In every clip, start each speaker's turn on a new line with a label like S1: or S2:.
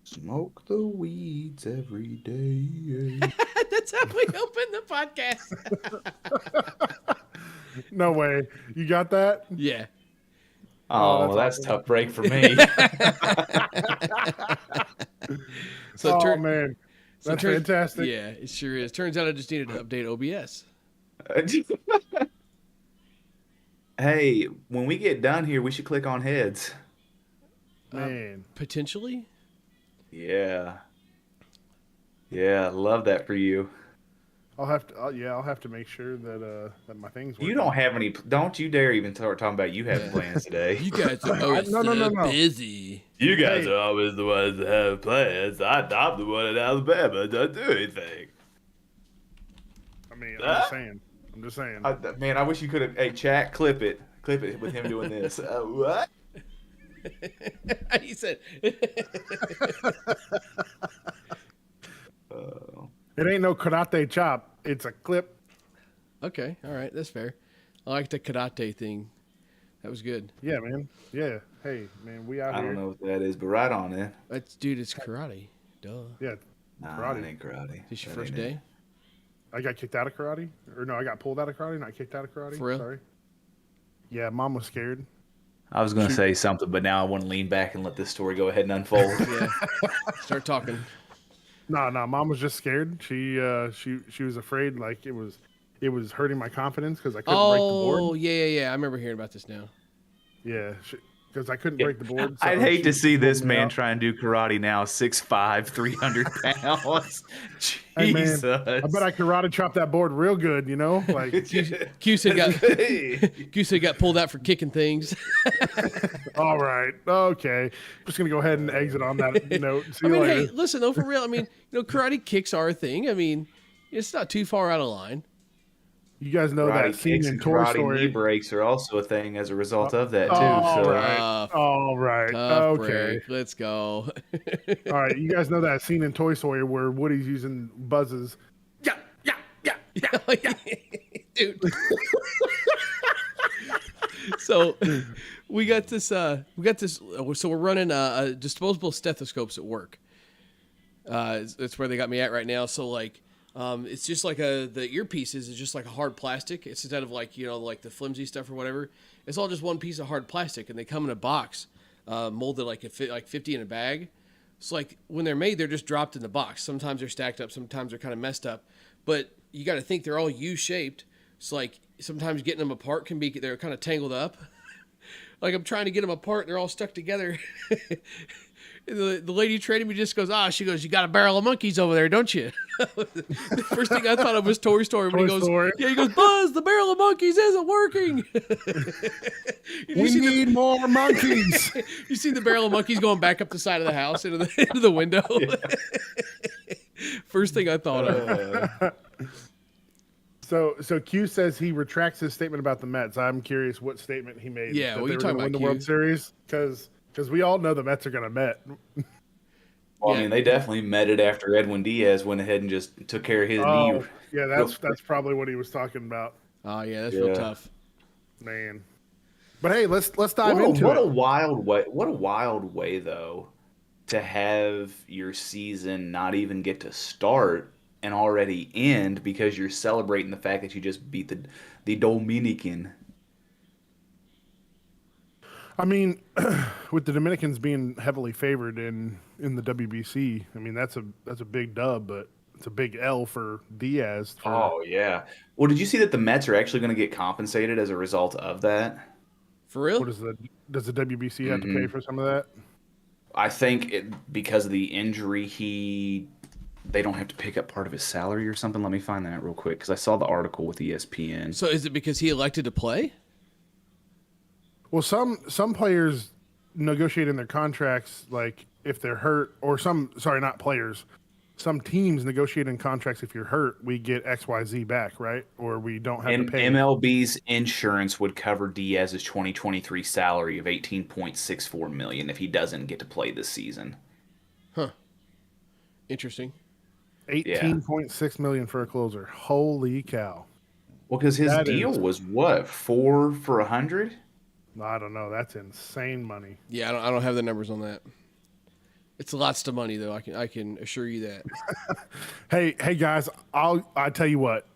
S1: Smoke the weeds every day.
S2: That's how we open the podcast.
S3: No way. You got that?
S2: Yeah.
S1: Oh,
S3: that's
S1: that's
S3: awesome.
S1: tough break for me.
S2: So
S3: Oh man, that's fantastic.
S2: Yeah, it sure is. Turns out I just needed to update OBS.
S1: Hey, when we get done here, we should click on heads.
S3: Man,
S2: Potentially.
S1: Yeah. Yeah, love that for you.
S3: I'll have to. I'll have to make sure that that my things work.
S1: You don't have any. Don't you dare even start talking about you having plans today.
S2: You guys are always
S3: No.
S2: busy.
S1: You guys
S3: Hey.
S1: are always the ones that have plans. I'm the one in Alabama. Don't do anything.
S3: I mean, I'm just saying.
S1: Man, I wish you could have. Hey, chat, clip it. Clip it with him doing this. What?
S2: He said.
S3: It ain't no karate chop. It's a clip.
S2: Okay, all right, that's fair. I like the karate thing. That was good.
S3: Yeah, man. Yeah. Hey, man, we out
S1: I
S3: here.
S1: don't know what that is, but right on it.
S2: Dude, it's karate. Duh.
S3: Yeah.
S1: Nah,
S3: Karate.
S1: it ain't karate.
S2: This your
S1: That
S2: first
S1: ain't it.
S2: day?
S3: I got kicked out of karate, or no, I got pulled out of karate, not kicked out of karate.
S2: For real?
S3: Sorry. Yeah, mom was scared.
S1: I was going to say something, but now I want to lean back and let this story go ahead and unfold.
S2: Yeah. Start talking.
S3: No, mom was just scared. She was afraid, like it was hurting my confidence because I couldn't break the board.
S2: Oh, yeah. I remember hearing about this now.
S3: Yeah, because I couldn't break the board. so
S1: I'd hate to
S3: she
S1: see this
S3: pulled me
S1: man
S3: out.
S1: try and do karate now, 6'5", 300 pounds.
S3: Hey, man,
S1: Jesus.
S3: I bet I karate chopped that board real good, you know? Like,
S2: Q said got pulled out for kicking things.
S3: all right, okay. Just going to go ahead and exit on that note. See
S2: I
S3: you
S2: mean,
S3: later.
S2: hey, listen, though, for real, I mean, karate kicks are a thing. I mean, it's not too far out of line.
S3: You guys know
S1: Karate
S3: that scene
S1: kicks
S3: in
S1: and
S3: Toy
S1: karate knee
S3: Story.
S1: breaks are also a thing as a result of that, too.
S3: All
S1: So
S3: right. All right.
S2: Tough
S3: Okay.
S2: break. Let's go.
S3: All right. You guys know that scene in Toy Story where Woody's using buzzes.
S2: Dude. So we got this, so we're running disposable stethoscopes at work. That's where they got me at right now. So like, it's just like the earpieces is just like a hard plastic. It's instead of like, like the flimsy stuff or whatever. It's all just one piece of hard plastic, and they come in a box, molded like 50 in a bag. So like when they're made, they're just dropped in the box. Sometimes they're stacked up, sometimes they're kind of messed up. But you got to think they're all U-shaped. So like sometimes getting them apart they're kind of tangled up. Like I'm trying to get them apart, and they're all stuck together. The lady trading me just goes, she goes, you got a barrel of monkeys over there, don't you? The first thing I thought of was Toy Story. When he goes, Buzz, the barrel of monkeys isn't working.
S3: We need more monkeys.
S2: You see the barrel of monkeys going back up the side of the house into the window. Yeah. First thing I thought of.
S3: So Q says he retracts his statement about the Mets. I'm curious what statement he made.
S2: Yeah,
S3: that
S2: what
S3: they
S2: you
S3: were
S2: talking
S3: gonna win
S2: about,
S3: the World
S2: Q?
S3: Series because we all know the Mets are going to Met.
S1: Well,
S2: Yeah.
S1: I mean, they definitely met it after Edwin Diaz went ahead and just took care of his knee.
S3: Yeah, that's probably what he was talking about,
S2: Oh yeah, that's real tough.
S3: man. But hey, let's dive into
S1: What a
S3: it.
S1: wild way! What a wild way, though, to have your season not even get to start and already end because you're celebrating the fact that you just beat the Dominican.
S3: I mean, with the Dominicans being heavily favored in the WBC, I mean that's a big dub, but it's a big L for Diaz.
S1: Oh yeah. Well, did you see that the Mets are actually going to get compensated as a result of that?
S2: For real?
S3: What does the WBC have to pay for some of that?
S1: I think because of the injury, they don't have to pick up part of his salary or something. Let me find that real quick because I saw the article with ESPN.
S2: So is it because he elected to play?
S3: Well, some players negotiate in their contracts like if they're hurt, or not players. Some teams negotiate in contracts if you're hurt, we get XYZ back, right? Or we don't have to pay.
S1: MLB's insurance would cover Diaz's 2023 salary of $18.64 million if he doesn't get to play this season.
S2: Huh. Interesting.
S3: $18.6 million for a closer. Holy cow!
S1: Well, because his deal was what, 4 for 100?
S3: I don't know. That's insane money.
S2: Yeah, I don't have the numbers on that. It's lots of money, though. I can assure you that.
S3: Hey guys, I tell you what,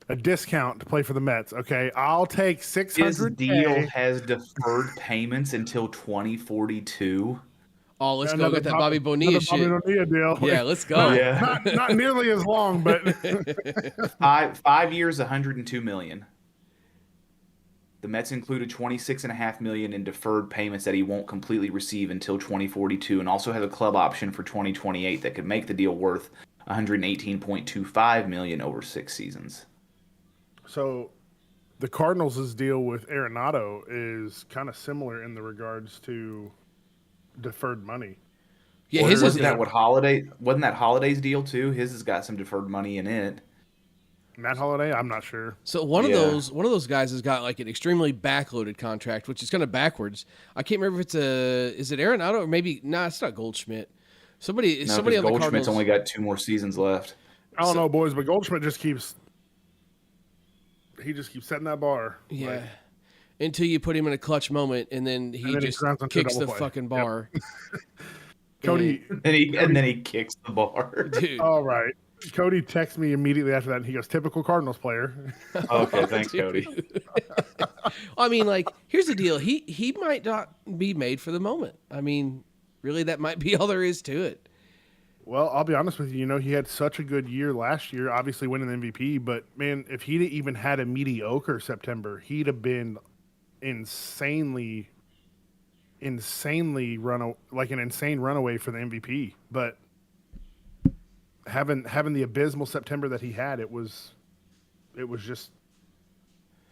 S3: a discount to play for the Mets. Okay, I'll take
S1: His deal
S3: 600K.
S1: has deferred payments until 2042.
S2: Oh, let's go get that Bobby Bonilla
S3: another Bobby
S2: shit.
S3: Bonilla deal.
S2: Yeah, let's go.
S3: Not,
S1: Yeah.
S3: not nearly as long, but
S1: 5 years, 102 million. The Mets included 26.5 million in deferred payments that he won't completely receive until 2042, and also have a club option for 2028 that could make the deal worth 118.25 million over 6 seasons.
S3: so the Cardinals' deal with Arenado is kind of similar in the regards to deferred money.
S2: Yeah,
S1: Or
S2: his is
S1: wasn't that what Holiday? Wasn't that Holiday's deal too? His has got some deferred money in it.
S3: Matt Holiday, I'm not sure.
S2: So one of
S1: Yeah.
S2: those guys has got like an extremely backloaded contract, which is kind of backwards. I can't remember if it's is it Arenado or maybe it's not Goldschmidt. Somebody
S1: No,
S2: on
S1: because
S2: the
S1: Goldschmidt's
S2: Cardinals.
S1: only got 2 more seasons left.
S3: I don't know, boys, but Goldschmidt just keeps setting that bar.
S2: Yeah.
S3: Like,
S2: Until you put him in a clutch moment, and then he
S3: then he
S2: just
S3: grounds into a
S2: kicks the
S3: double play.
S2: fucking bar.
S3: Cody,
S1: And then he kicks the bar.
S2: Dude.
S3: all right. Cody texts me immediately after that, and he goes, "Typical Cardinals player."
S1: Okay, thanks, Cody.
S2: I mean, like, here's the deal. He might not be made for the moment. I mean, really, that might be all there is to it.
S3: Well, I'll be honest with you. You know, he had such a good year last year, obviously winning the MVP. But man, if he'd even had a mediocre September, he'd have been insanely like an insane runaway for the MVP. But having the abysmal September that he had, it was just,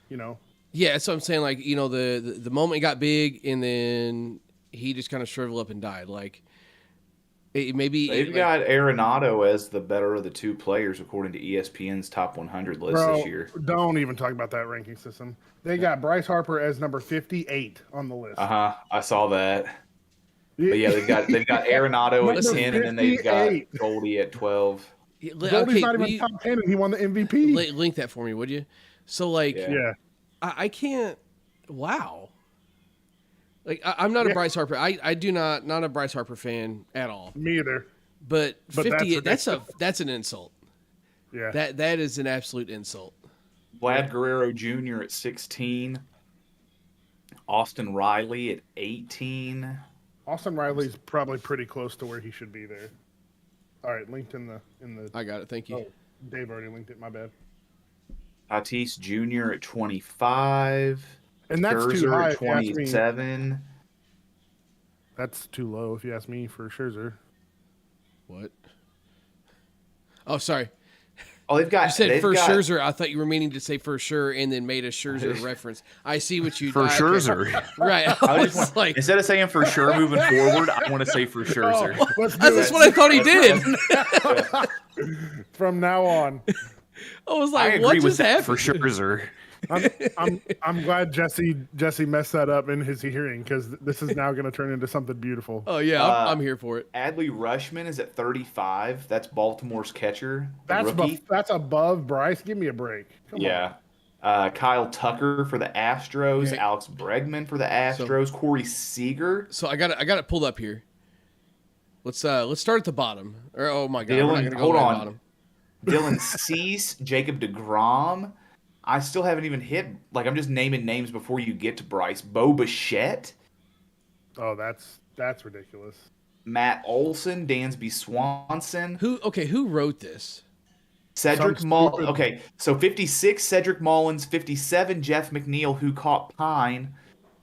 S3: you know,
S2: Yeah, that's what I'm saying. Like, you know, the moment got big, and then he just kind of shriveled up and died. Like,
S1: They've got Arenado as the better of the 2 players according to ESPN's top 100 list
S3: bro,
S1: this year.
S3: don't even talk about that ranking system. They got Bryce Harper as number 58 on the list.
S1: I saw that. But yeah, they've got Arenado at
S3: Number
S1: 10, and then they've got
S3: 58.
S1: Goldie at 12.
S3: Goldie's not even top 10, and he won the MVP.
S2: link that for me, would you? So, like,
S1: Yeah.
S3: Yeah.
S2: I can't. Wow. Like, I'm not a Bryce Harper. I do not a Bryce Harper fan at all.
S3: Me either.
S2: But
S3: But
S2: 58.
S3: that's
S2: That's an insult.
S3: Yeah.
S2: That is an absolute insult.
S1: Vlad Guerrero Jr. at 16. Austin Riley at 18.
S3: Austin Riley's probably pretty close to where he should be there. All right, linked in the
S2: I got it. Thank you.
S3: Oh, Dave already linked it. My bad.
S1: Tatis Jr. at 25.
S3: And that's too
S1: Scherzer
S3: high
S1: at
S3: if you ask me.
S1: 27.
S3: That's too low if you ask me for Scherzer.
S2: What? Oh, sorry.
S1: Oh,
S2: You said for Scherzer. I thought you were meaning to say for sure, and then made a Scherzer reference. I see what you
S1: For
S2: okay.
S1: Scherzer.
S2: Right. I was like,
S1: Instead of saying for sure moving forward, I want to say for Scherzer.
S3: Let's do
S2: that's
S3: it.
S2: what I thought he did.
S3: From now on.
S2: I was
S1: I
S2: like, what
S1: agree with
S2: just
S1: that
S2: happened?
S1: for Scherzer.
S3: I'm glad Jesse messed that up in his hearing, because this is now going to turn into something beautiful.
S2: Oh yeah, I'm here for it.
S1: Adley Rushman is at 35. That's Baltimore's catcher. The
S3: That's
S1: rookie.
S3: that's above Bryce. Give me a break. Come on.
S1: Yeah. Kyle Tucker for the Astros. Alex Bregman for the Astros. Corey Seager.
S2: So I got it pulled up here. Let's start at the bottom. Or, oh my god, we're not
S1: Dylan,
S2: gonna go
S1: hold
S2: to the
S1: on.
S2: bottom.
S1: Dylan Cease. Jacob DeGrom. I still haven't even hit. Like, I'm just naming names before you get to Bryce. Bo Bichette.
S3: Oh, that's ridiculous.
S1: Matt Olson. Dansby Swanson.
S2: Who wrote this?
S1: Cedric Mullins. Okay, so 56, Cedric Mullins. 57, Jeff McNeil, who caught Pine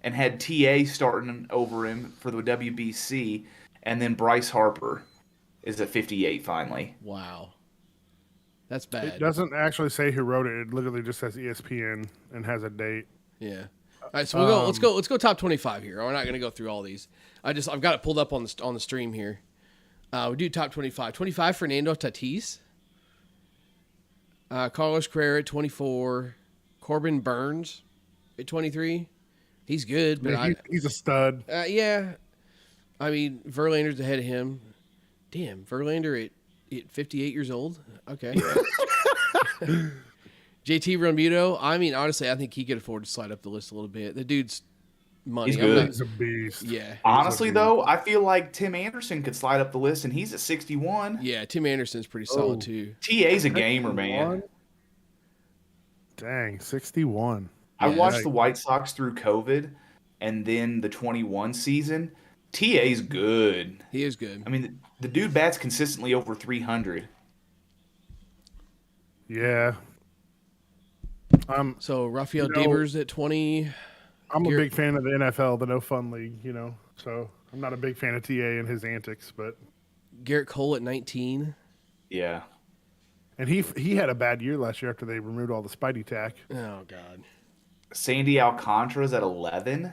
S1: and had TA starting over him for the WBC. And then Bryce Harper is at 58 finally.
S2: Wow. That's bad.
S3: It doesn't actually say who wrote it. It literally just says ESPN and has a date.
S2: Yeah. All right, so we'll go. Let's go top 25 here. We're not going to go through all these. I've got it pulled up on the stream here. We do top 25. 25, Fernando Tatis. Carlos Carrera at 24. Corbin Burns at 23. He's good, but
S3: Yeah, he's a stud.
S2: yeah. I mean, Verlander's ahead of him. Damn, Verlander at 58 years old. Okay. JT Realmuto. I mean, honestly, I think he could afford to slide up the list a little bit. The dude's money.
S1: He's
S2: I'm not.
S1: good.
S3: He's a beast.
S2: Yeah,
S3: He's a
S1: Honestly,
S3: beast.
S1: though, I feel like Tim Anderson could slide up the list, and he's at 61.
S2: yeah. Tim Anderson's pretty solid
S3: Oh.
S2: too.
S1: TA's a gamer,
S3: 61?
S1: man.
S3: Dang, 61.
S1: I
S2: Yeah,
S1: watched the White Sox through COVID, and then the 21 season. TA's good.
S2: he is good.
S1: I mean, the dude bats consistently over 300.
S3: Yeah.
S2: So Rafael
S3: You know-
S2: Devers at 20.
S3: I'm a
S2: Garrett-
S3: big fan of the NFL, the No Fun League, so I'm not a big fan of TA and his antics, but
S2: Garrett Cole at 19.
S1: Yeah.
S3: and he had a bad year last year after they removed all the Spidey tack.
S2: Oh God.
S1: Sandy Alcantara's at 11.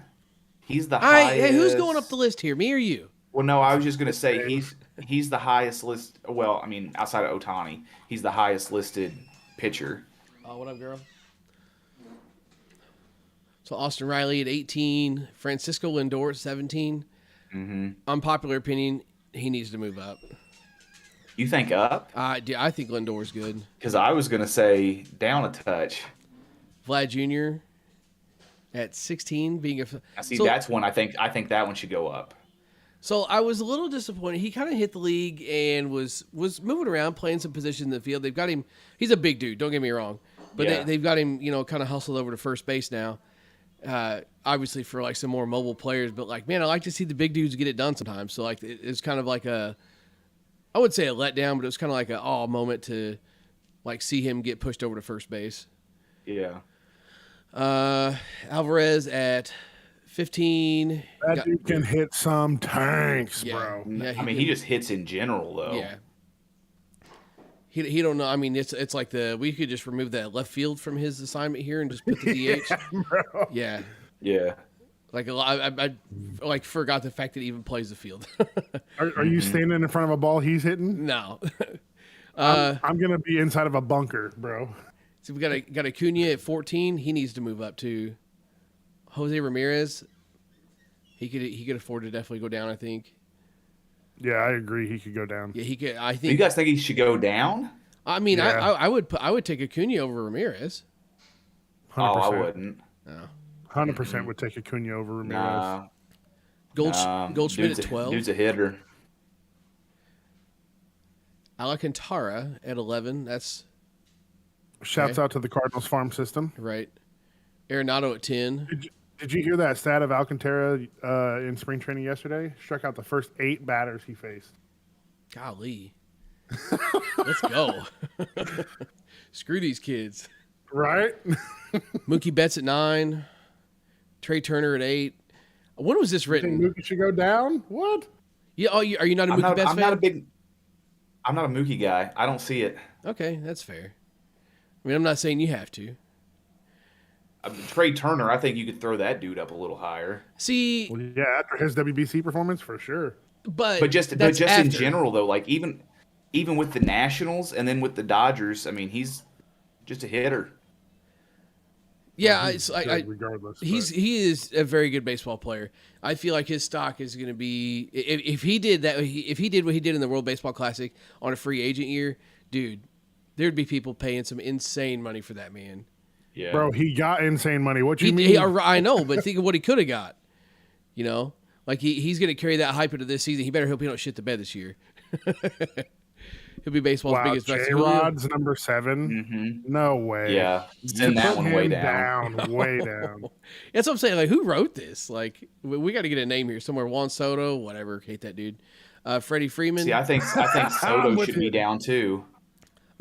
S1: He's the
S2: All right,
S1: highest.
S2: hey, who's going up the list here? Me or you?
S1: Well, no, I was just gonna say he's the highest list. Well, I mean, outside of Ohtani, he's the highest listed pitcher.
S2: Oh, what up, girl? So Austin Riley at 18, Francisco Lindor at 17.
S1: Mm-hmm.
S2: Unpopular opinion, he needs to move up.
S1: You think up?
S2: I think Lindor's good.
S1: Because I was gonna say down a touch.
S2: Vlad Jr. at 16, being a
S1: I see.
S2: so,
S1: That's one I think that one should go up.
S2: So I was a little disappointed. He kind of hit the league and was moving around, playing some position in the field. They've got him. He's a big dude. Don't get me wrong, but
S1: Yeah.
S2: they've got him. Kind of hustled over to first base now. Obviously for like some more mobile players, but like, man, I like to see the big dudes get it done sometimes. So like, it's kind of like I would say a letdown, but it was kind of like a moment to like see him get pushed over to first base.
S1: Yeah.
S2: Alvarez at 15.
S3: That dude can hit some tanks,
S2: Yeah.
S3: bro.
S2: Yeah,
S1: I mean, he just hits in general though.
S2: Yeah. He don't know. I mean, it's like we could just remove that left field from his assignment here and just put the DH.
S3: Bro.
S2: Yeah.
S1: Yeah.
S2: Like I like forgot the fact that he even plays the field.
S3: Are you standing in front of a ball he's hitting?
S2: No.
S3: I'm gonna be inside of a bunker, bro.
S2: So we got Acuna at 14. He needs to move up to Jose Ramirez. He could afford to definitely go down, I think.
S3: Yeah, I agree. He could go down.
S2: Yeah, he could. I
S1: You
S2: think.
S1: guys think he should go down?
S2: I mean,
S3: Yeah.
S2: I would take Acuna over Ramirez.
S3: 100%.
S1: Oh, I wouldn't.
S3: 100% would take Acuna over Ramirez.
S1: Nah.
S2: Goldschmidt
S1: Dude's
S2: at 12.
S1: Dude's a hitter.
S2: Alcantara at 11. That's
S3: Shouts
S2: okay.
S3: out to the Cardinals farm system.
S2: right. Arenado at 10.
S3: Did you hear that stat of Alcantara in spring training yesterday? Struck out the first 8 batters he faced.
S2: Golly. Let's go. Screw these kids.
S3: Right?
S2: Mookie Betts at 9. Trey Turner at 8. When was this
S3: Think
S2: written?
S3: Mookie should go down? What?
S2: Yeah. Oh, are you not a Mookie Betts
S1: I'm
S2: fan?
S1: not a Mookie guy. I don't see it.
S2: Okay, that's fair. I mean, I'm not saying you have to.
S1: Trey Turner, I think you could throw that dude up a little higher.
S2: See,
S3: Well, yeah, after his WBC performance, for sure.
S2: but
S1: Just
S2: that's
S1: in
S2: after.
S1: general though, like even with the Nationals and then with the Dodgers, I mean, he's just a hitter.
S2: Yeah,
S3: He's good regardless.
S2: he is a very good baseball player. I feel like his stock is going to be if he did that if he did what he did in the World Baseball Classic on a free agent year, dude, there'd be people paying some insane money for that man.
S1: Yeah,
S3: Bro, he got insane money. What you mean?
S2: I know, but think of what he could have got. You know, like he's going to carry that hype into this season. He better hope he don't shit the bed this year. He'll be baseball's
S3: Wow,
S2: biggest best.
S3: J-Rod's number 7?
S1: Mm-hmm.
S3: No way.
S1: Yeah, send that
S3: Put
S1: one way
S3: him
S1: down.
S3: way down.
S2: That's what I'm saying. Like, who wrote this? Like, we got to get a name here somewhere. Juan Soto, whatever. Hate that dude. Freddie Freeman.
S1: See, I think Soto
S3: with
S1: should be
S3: you.
S1: down too.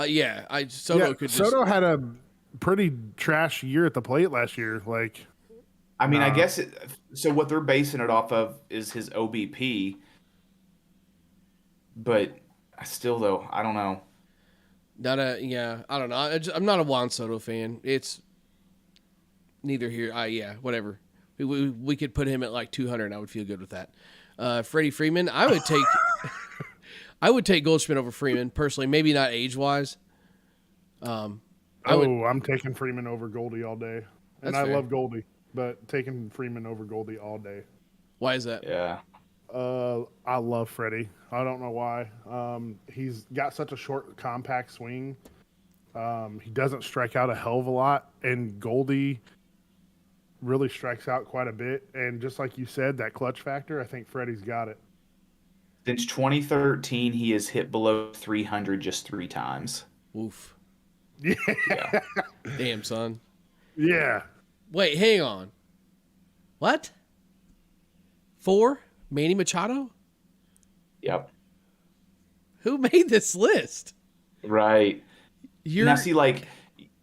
S2: Soto
S3: Yeah,
S2: could just.
S3: Soto had a pretty trash year at the plate last year. Like,
S1: I mean, I guess so. What they're basing it off of is his OBP, but still, though, I don't know.
S2: I don't know. I'm not a Juan Soto fan. It's neither here. Whatever. We could put him at like 200, and I would feel good with that. Freddie Freeman, I would take. I would take Goldschmidt over Freeman personally. Maybe not age wise.
S3: I'm taking Freeman over Goldie all day. And
S2: That's
S3: I
S2: fair.
S3: love Goldie, but taking Freeman over Goldie all day.
S2: Why is that?
S1: Yeah,
S3: I love Freddie. I don't know why. He's got such a short, compact swing. He doesn't strike out a hell of a lot. And Goldie, really strikes out quite a bit. And just like you said, that clutch factor, I think Freddie's got it.
S1: Since 2013, he has hit below 300 just 3 times.
S2: Oof.
S3: Yeah.
S1: Yeah.
S2: Damn, son.
S3: Yeah.
S2: Wait, hang on. What? 4? Manny Machado?
S1: Yep.
S2: Who made this list?
S1: Right.
S2: You're
S1: Now see, like,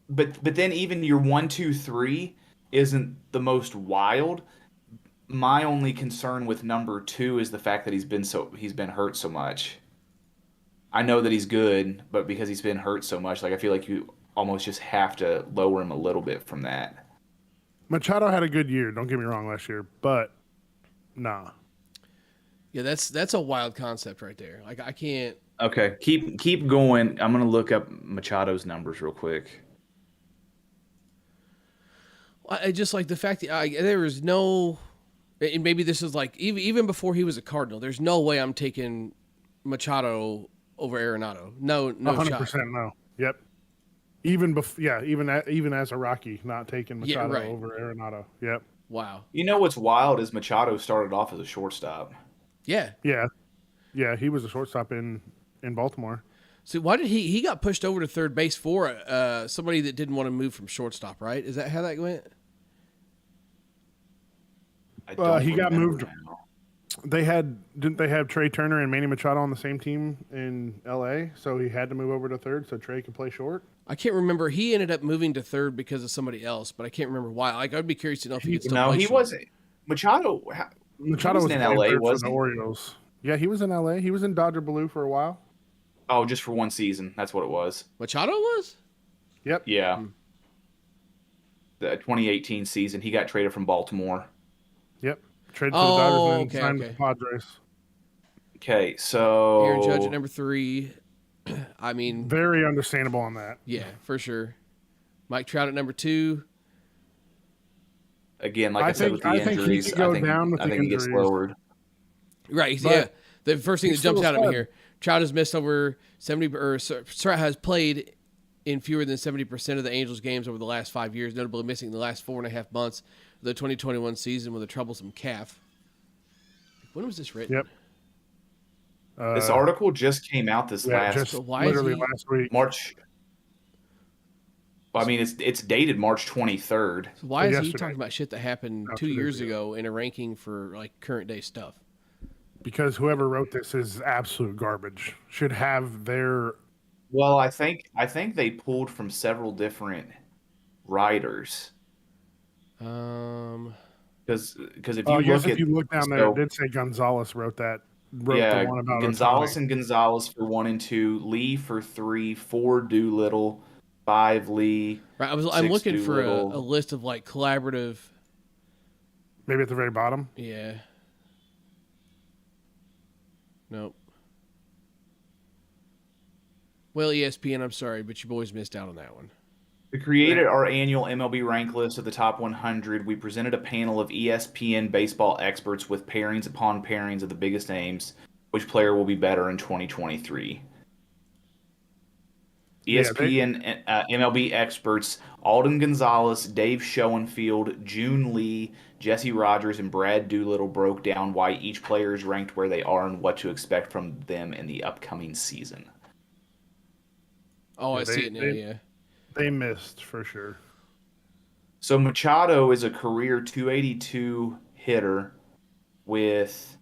S1: but then even your 1, 2, 3 isn't the most wild. My only concern with number 2 is the fact that he's been hurt so much. I know that he's good, but because he's been hurt so much, like I feel like you almost just have to lower him a little bit from that.
S3: Machado had a good year. Don't get me wrong last year, but nah.
S2: Yeah, that's a wild concept right there. Like I can't.
S1: Okay, keep going. I'm gonna look up Machado's numbers real quick.
S2: I just like the fact that there is no, and maybe this is like even before he was a Cardinal. There's no way I'm taking Machado over Arenado. No, no shot.
S3: 100% no. Yep. Even even as a Rocky, not taking Machado
S2: right.
S3: over Arenado. Yep.
S2: Wow.
S1: You know what's wild is Machado started off as a shortstop.
S2: Yeah.
S3: Yeah. Yeah, he was a shortstop in Baltimore.
S2: So why did he got pushed over to third base for somebody that didn't want to move from shortstop? Right? Is that how that went?
S3: He got moved.
S1: Now.
S3: Didn't they have Trey Turner and Manny Machado on the same team in L.A.? So he had to move over to third so Trey could play short.
S2: I can't remember. He ended up moving to third because of somebody else, but I can't remember why. Like I'd be curious to know if he could still play
S1: he
S2: short.
S1: wasn't. Machado
S3: Machado was
S1: in L.A.
S3: for
S1: Was
S3: the
S1: he?
S3: Orioles. Yeah, he was in L.A. He was in Dodger Blue for a while.
S1: Oh, just for one season. That's what it was.
S2: Machado was?
S3: Yep.
S1: Yeah. The 2018 season, he got traded from Baltimore.
S3: Yep. Traded to the Dodgers and then signed
S2: okay.
S3: with the Padres.
S1: Okay, so
S2: Aaron Judge at number 3. I mean,
S3: Very understandable on that.
S2: yeah, for sure. Mike Trout at number 2.
S1: Again, like I said with the injuries,
S3: he could go down with
S1: I
S3: the
S1: think he gets
S3: injuries.
S1: lowered.
S2: Right,
S3: But
S2: yeah. The first thing that
S3: he's
S2: jumps
S3: still
S2: out at me
S3: a
S2: here, Trout has missed over 70, Trout has played in fewer than 70% of the Angels games over the last 5 years, notably missing the last 4.5 months of the 2021 season with a troublesome calf. When was this written?
S3: Yep.
S1: This article just came out
S3: just
S2: So why
S3: literally
S2: is he-
S3: last week.
S1: March. Well, I mean, it's dated March 23rd.
S2: So why is he
S3: yesterday.
S2: talking about shit that happened 2
S3: 2
S2: years
S3: days
S2: ago in a ranking for like current day stuff?
S3: Because whoever wrote this is absolute garbage. Should have their
S1: Well, I think they pulled from several different writers because if you
S3: if you look down there, it did say Gonzalez wrote the one about
S1: Gonzalez
S3: Ohtani.
S1: and Gonzalez for 1 and 2, Lee for 3, 4 Doolittle, 5 Lee.
S2: Right, I'm
S1: 6
S2: looking for a
S1: Doolittle.
S2: list of like collaborative.
S3: Maybe at the very bottom.
S2: Yeah. Nope. Well, ESPN, I'm sorry, but you boys missed out on that one.
S1: We created our annual MLB rank list of the top 100. We presented a panel of ESPN baseball experts with pairings upon pairings of the biggest names. Which player will be better in 2023? ESPN MLB experts Alden Gonzalez, Dave Schoenfield, June Lee, Jesse Rogers, and Brad Doolittle broke down why each player is ranked where they are and what to expect from them in the upcoming season.
S2: Oh, I see it now, yeah.
S3: They missed for sure.
S1: So Machado is a career 282 hitter with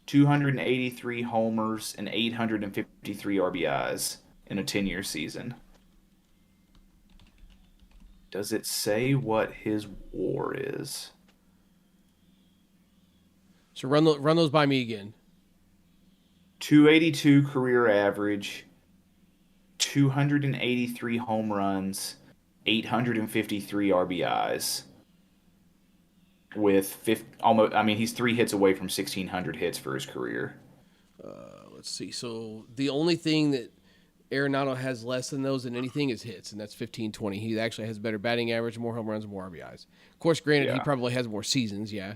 S1: 283 homers and 853 RBIs in a 10-year season. Does it say what his WAR is?
S2: So run those by me again.
S1: 282 career average, 283 home runs, 853 RBIs. With he's 3 hits away from 1,600 hits for his career.
S2: Let's see. So the only thing that Arenado has less than those than anything is hits, and that's 15-20. He actually has better batting average, more home runs, more RBIs. Of course, granted, he probably has more seasons, yeah.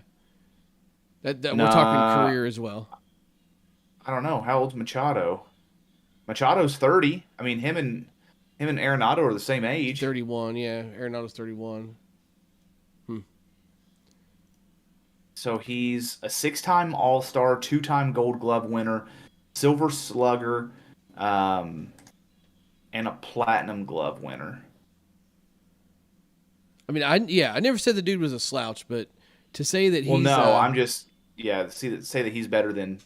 S2: We're talking career as well.
S1: I don't know. How old's Machado? Machado's 30. I mean, him and Arenado are the same age.
S2: 31, yeah. Arenado's 31.
S1: So he's a six-time All-Star, two-time Gold Glove winner, Silver Slugger, um, and a Platinum Glove winner.
S2: I mean, I never said the dude was a slouch, but to say that
S1: Well,
S2: he's
S1: no, I'm just say that he's better than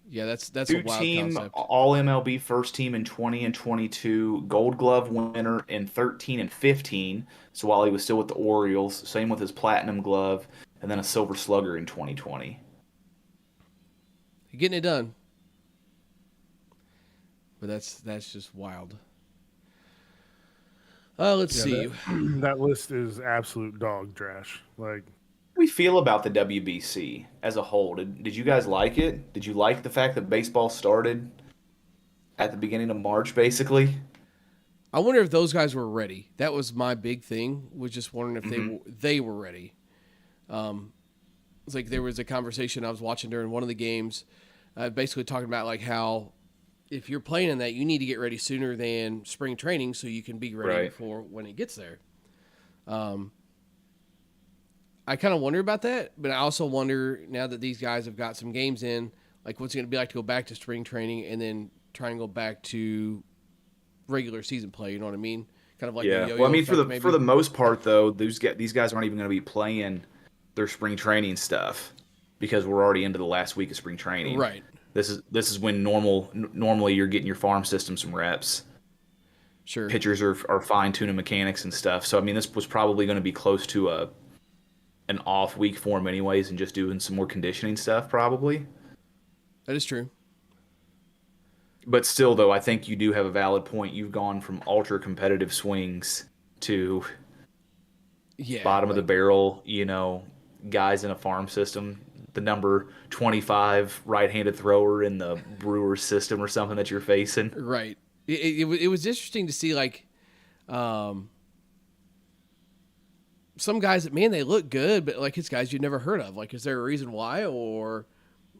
S2: yeah, that's a wild
S1: two-team
S2: concept.
S1: All MLB first team in 20 and 22, Gold Glove winner in 13 and 15. So while he was still with the Orioles, same with his Platinum Glove, and then a Silver Slugger in 2020.
S2: Getting it done. But that's just wild. Let's see.
S3: That list is absolute dog trash. Like,
S1: We feel about the WBC as a whole. Did you guys like it? Did you like the fact that baseball started at the beginning of March, basically?
S2: I wonder if those guys were ready. That was my big thing. Was just wondering if they were ready. It's like there was a conversation I was watching during one of the games, basically talking about like how if you're playing in that, you need to get ready sooner than spring training so you can be ready
S1: Right.
S2: for when it gets there. I kind of wonder about that, but I also wonder now that these guys have got some games in, like what's it going to be like to go back to spring training and then try and go back to regular season play. You know what I mean? Kind of like a
S1: Yeah.
S2: yo-yo
S1: Well, I mean,
S2: effect, maybe.
S1: for the most part, though, these guys aren't even going to be playing their spring training stuff because we're already into the last week of spring training.
S2: Right.
S1: This is when normally you're getting your farm system some reps.
S2: Sure.
S1: Pitchers are fine tuning mechanics and stuff. So I mean, this was probably going to be close to an off week for him anyways, and just doing some more conditioning stuff probably.
S2: That is true.
S1: But still, though, I think you do have a valid point. You've gone from ultra competitive swings to
S2: Yeah.
S1: bottom of the
S2: like-
S1: barrel, guys in a farm system. The number 25 right-handed thrower in the Brewers system or something that you're facing.
S2: Right. It was interesting to see like some guys that man they look good, but like it's guys you've never heard of. Like, is there a reason why, or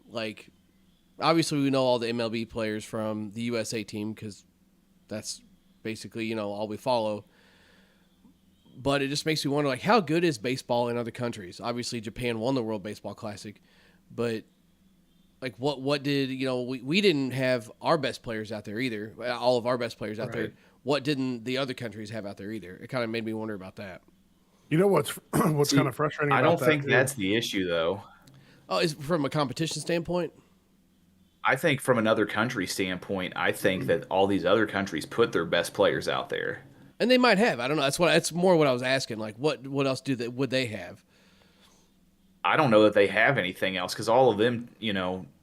S2: like obviously we know all the MLB players from the USA team because that's basically all we follow. But it just makes me wonder like how good is baseball in other countries? Obviously Japan won the World Baseball Classic, but like what did we didn't have our best players out there either. All of our best players out there.
S1: Right.
S2: What didn't the other countries have out there either? It kind of made me wonder about that.
S3: you know what's
S1: See,
S3: kind of frustrating
S1: I
S3: about
S1: don't
S3: that
S1: think
S3: too?
S1: that's the issue, though.
S2: Oh, is from a competition standpoint?
S1: I think from another country standpoint, I think that all these other countries put their best players out there.
S2: And they might have. I don't know. That's more what I was asking. Like, what else would they have?
S1: I don't know that they have anything else because all of them,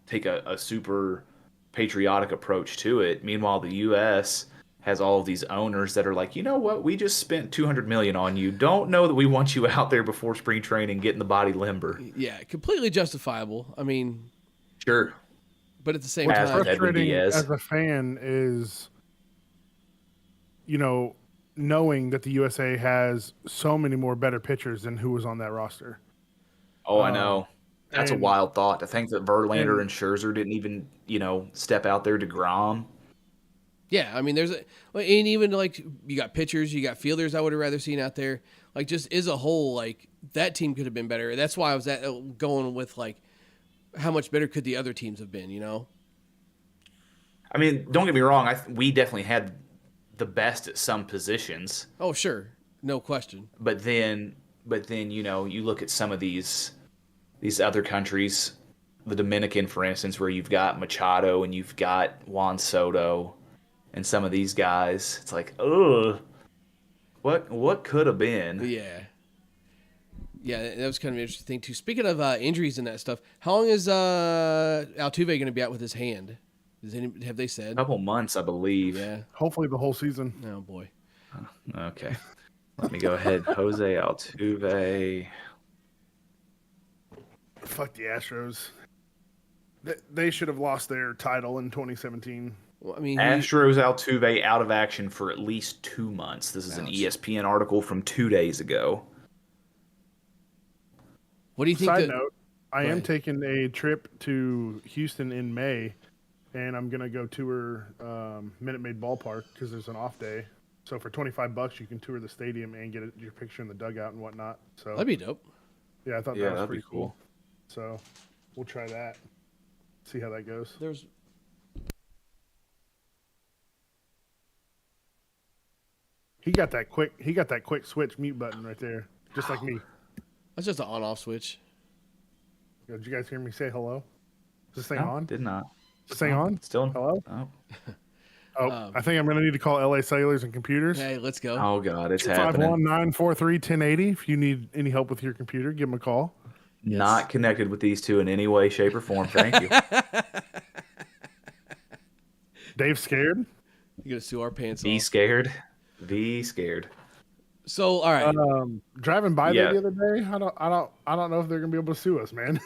S1: take a super patriotic approach to it. Meanwhile, the U.S. has all of these owners that are like, you know what? We just spent $200 million on you. Don't know that we want you out there before spring training getting the body limber.
S2: Yeah, completely justifiable. I mean,
S1: Sure.
S2: but at the same
S3: What's
S1: As
S2: time,
S1: with Edwin
S3: frustrating
S1: Diaz.
S3: as a fan is, knowing that the USA has so many more better pitchers than who was on that roster.
S1: Oh, I know. That's a
S3: and-
S1: wild thought to think that Verlander
S3: and-
S1: and Scherzer didn't even, step out there to Grom.
S2: yeah. I mean, and even like you got pitchers, you got fielders. I would have rather seen out there. Like, just as a whole, like that team could have been better. That's why I was going with like how much better could the other teams have been?
S1: I mean, don't get me wrong. We definitely had the best at some positions,
S2: Oh, sure, no question.
S1: but then, you look at some of these other countries, the Dominican, for instance, where you've got Machado and you've got Juan Soto, and some of these guys. It's like, ugh, what could have been?
S2: Yeah. Yeah, that was kind of an interesting thing too. Speaking of injuries and that stuff, how long is Altuve going to be out with his hand? Have they
S1: A
S2: said?
S1: couple months, I believe.
S2: Yeah.
S3: Hopefully the whole season.
S2: Oh boy.
S1: Okay. Let me go ahead. Jose Altuve.
S3: Fuck the Astros. They should have lost their title in 2017.
S2: Well, I mean,
S1: Astros Altuve out of action for at least 2 months. This is an
S2: Ouch.
S1: ESPN article from 2 days ago.
S2: what do you think?
S3: Side note, I am
S2: ahead.
S3: taking a trip to Houston in May, and I'm gonna go tour Minute Maid Ballpark because there's an off day. So for $25, you can tour the stadium and get your picture in the dugout and whatnot. So
S2: That'd be dope.
S3: Yeah, I thought that
S1: Yeah,
S3: was
S1: that'd be
S3: pretty cool.
S1: cool.
S3: So we'll try that. See how that goes.
S2: There's
S3: He got that quick. He got that quick switch mute button right there, just like me.
S2: that's just an on-off switch.
S3: Did you guys hear me say hello? Is this thing
S1: No,
S3: on?
S1: did not.
S3: Is this thing on?
S1: Still.
S3: Hello?
S1: Oh.
S3: Oh, I think I'm going to need to call LA Cellulars and Computers.
S2: Hey, let's go.
S1: Oh God, it's happening.
S3: 251-943-1080. If you need any help with your computer, give them a call.
S1: Not connected with these two in any way, shape, or form. Thank you.
S3: Dave scared?
S2: You're gonna sue our pants
S1: Be
S2: off.
S1: scared. Be scared.
S2: So, all right.
S3: Driving by
S1: Yeah.
S3: there the other day, I don't know if they're going to be able to sue us, man.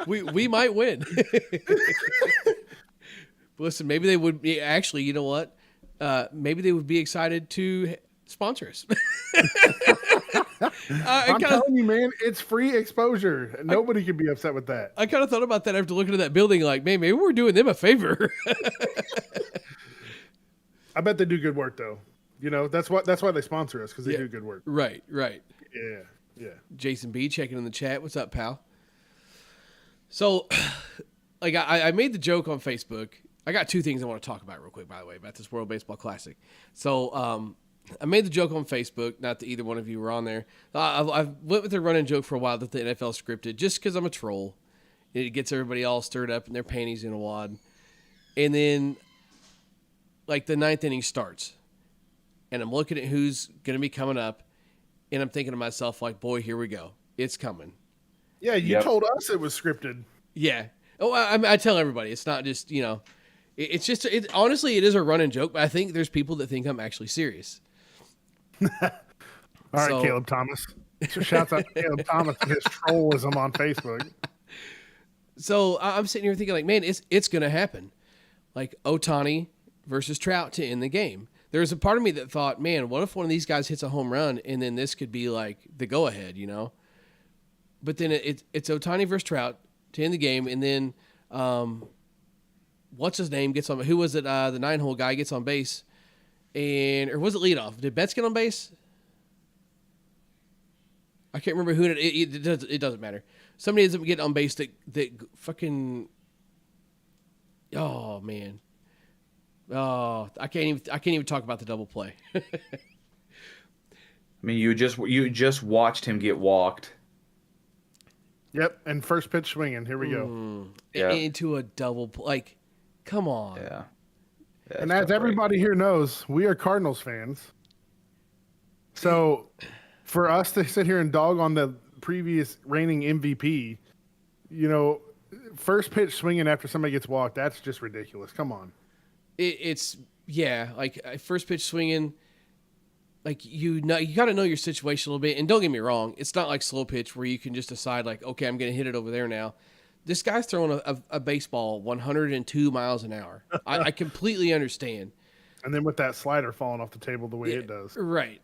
S2: we might win. Listen, maybe they would be actually. You know what? Maybe they would be excited to sponsor us.
S3: I'm telling you, man, it's free exposure. Nobody can be upset with that.
S2: I kind of thought about that after looking at that building. Like, man, maybe we're doing them a favor.
S3: I bet they do good work, though. You know, that's why they sponsor us, because they do good work.
S2: Right.
S3: Yeah.
S2: Jason B checking in the chat. What's up, pal? So, like, I made the joke on Facebook. I got two things I want to talk about real quick, by the way, about this World Baseball Classic. So, I made the joke on Facebook, not that either one of you were on there. I've went with a running joke for a while that the NFL scripted, just because I'm a troll. It gets everybody all stirred up and their panties in a wad. And then, like, the ninth inning starts. And I'm looking at who's going to be coming up. And I'm thinking to myself, like, boy, here we go. It's coming.
S3: Yeah, you told us it was scripted.
S2: Yeah. Oh, I tell everybody. It's not just, you know. It's just, honestly, it is a running joke. But I think there's people that think I'm actually serious.
S3: All right, Caleb Thomas. So shouts out to Caleb Thomas and his trollism on Facebook.
S2: So I'm sitting here thinking, like, man, it's going to happen. Like, Ohtani versus Trout to end the game. There's a part of me that thought, man, what if one of these guys hits a home run and then this could be like the go-ahead, you know? But then it's Ohtani versus Trout to end the game, and then what's his name gets on? Who was it? The 9-hole guy gets on base, or was it leadoff? Did Betts get on base? I can't remember who it doesn't matter. Somebody ends up getting on base that fucking. Oh man. Oh, I can't even talk about the double play.
S1: I mean, you just watched him get walked.
S3: Yep, and first pitch swinging. Here we go.
S1: Yeah.
S2: Into a double play. Like, come on.
S1: Yeah.
S3: And as everybody here knows, we are Cardinals fans. So for us to sit here and dog on the previous reigning MVP, you know, first pitch swinging after somebody gets walked, that's just ridiculous. Come on.
S2: It's like first pitch swinging. Like, you got to know your situation a little bit. And don't get me wrong, it's not like slow pitch where you can just decide, like, okay, I'm going to hit it over there now. This guy's throwing a baseball 102 miles an hour. I completely understand.
S3: And then with that slider falling off the table the way it does.
S2: Right.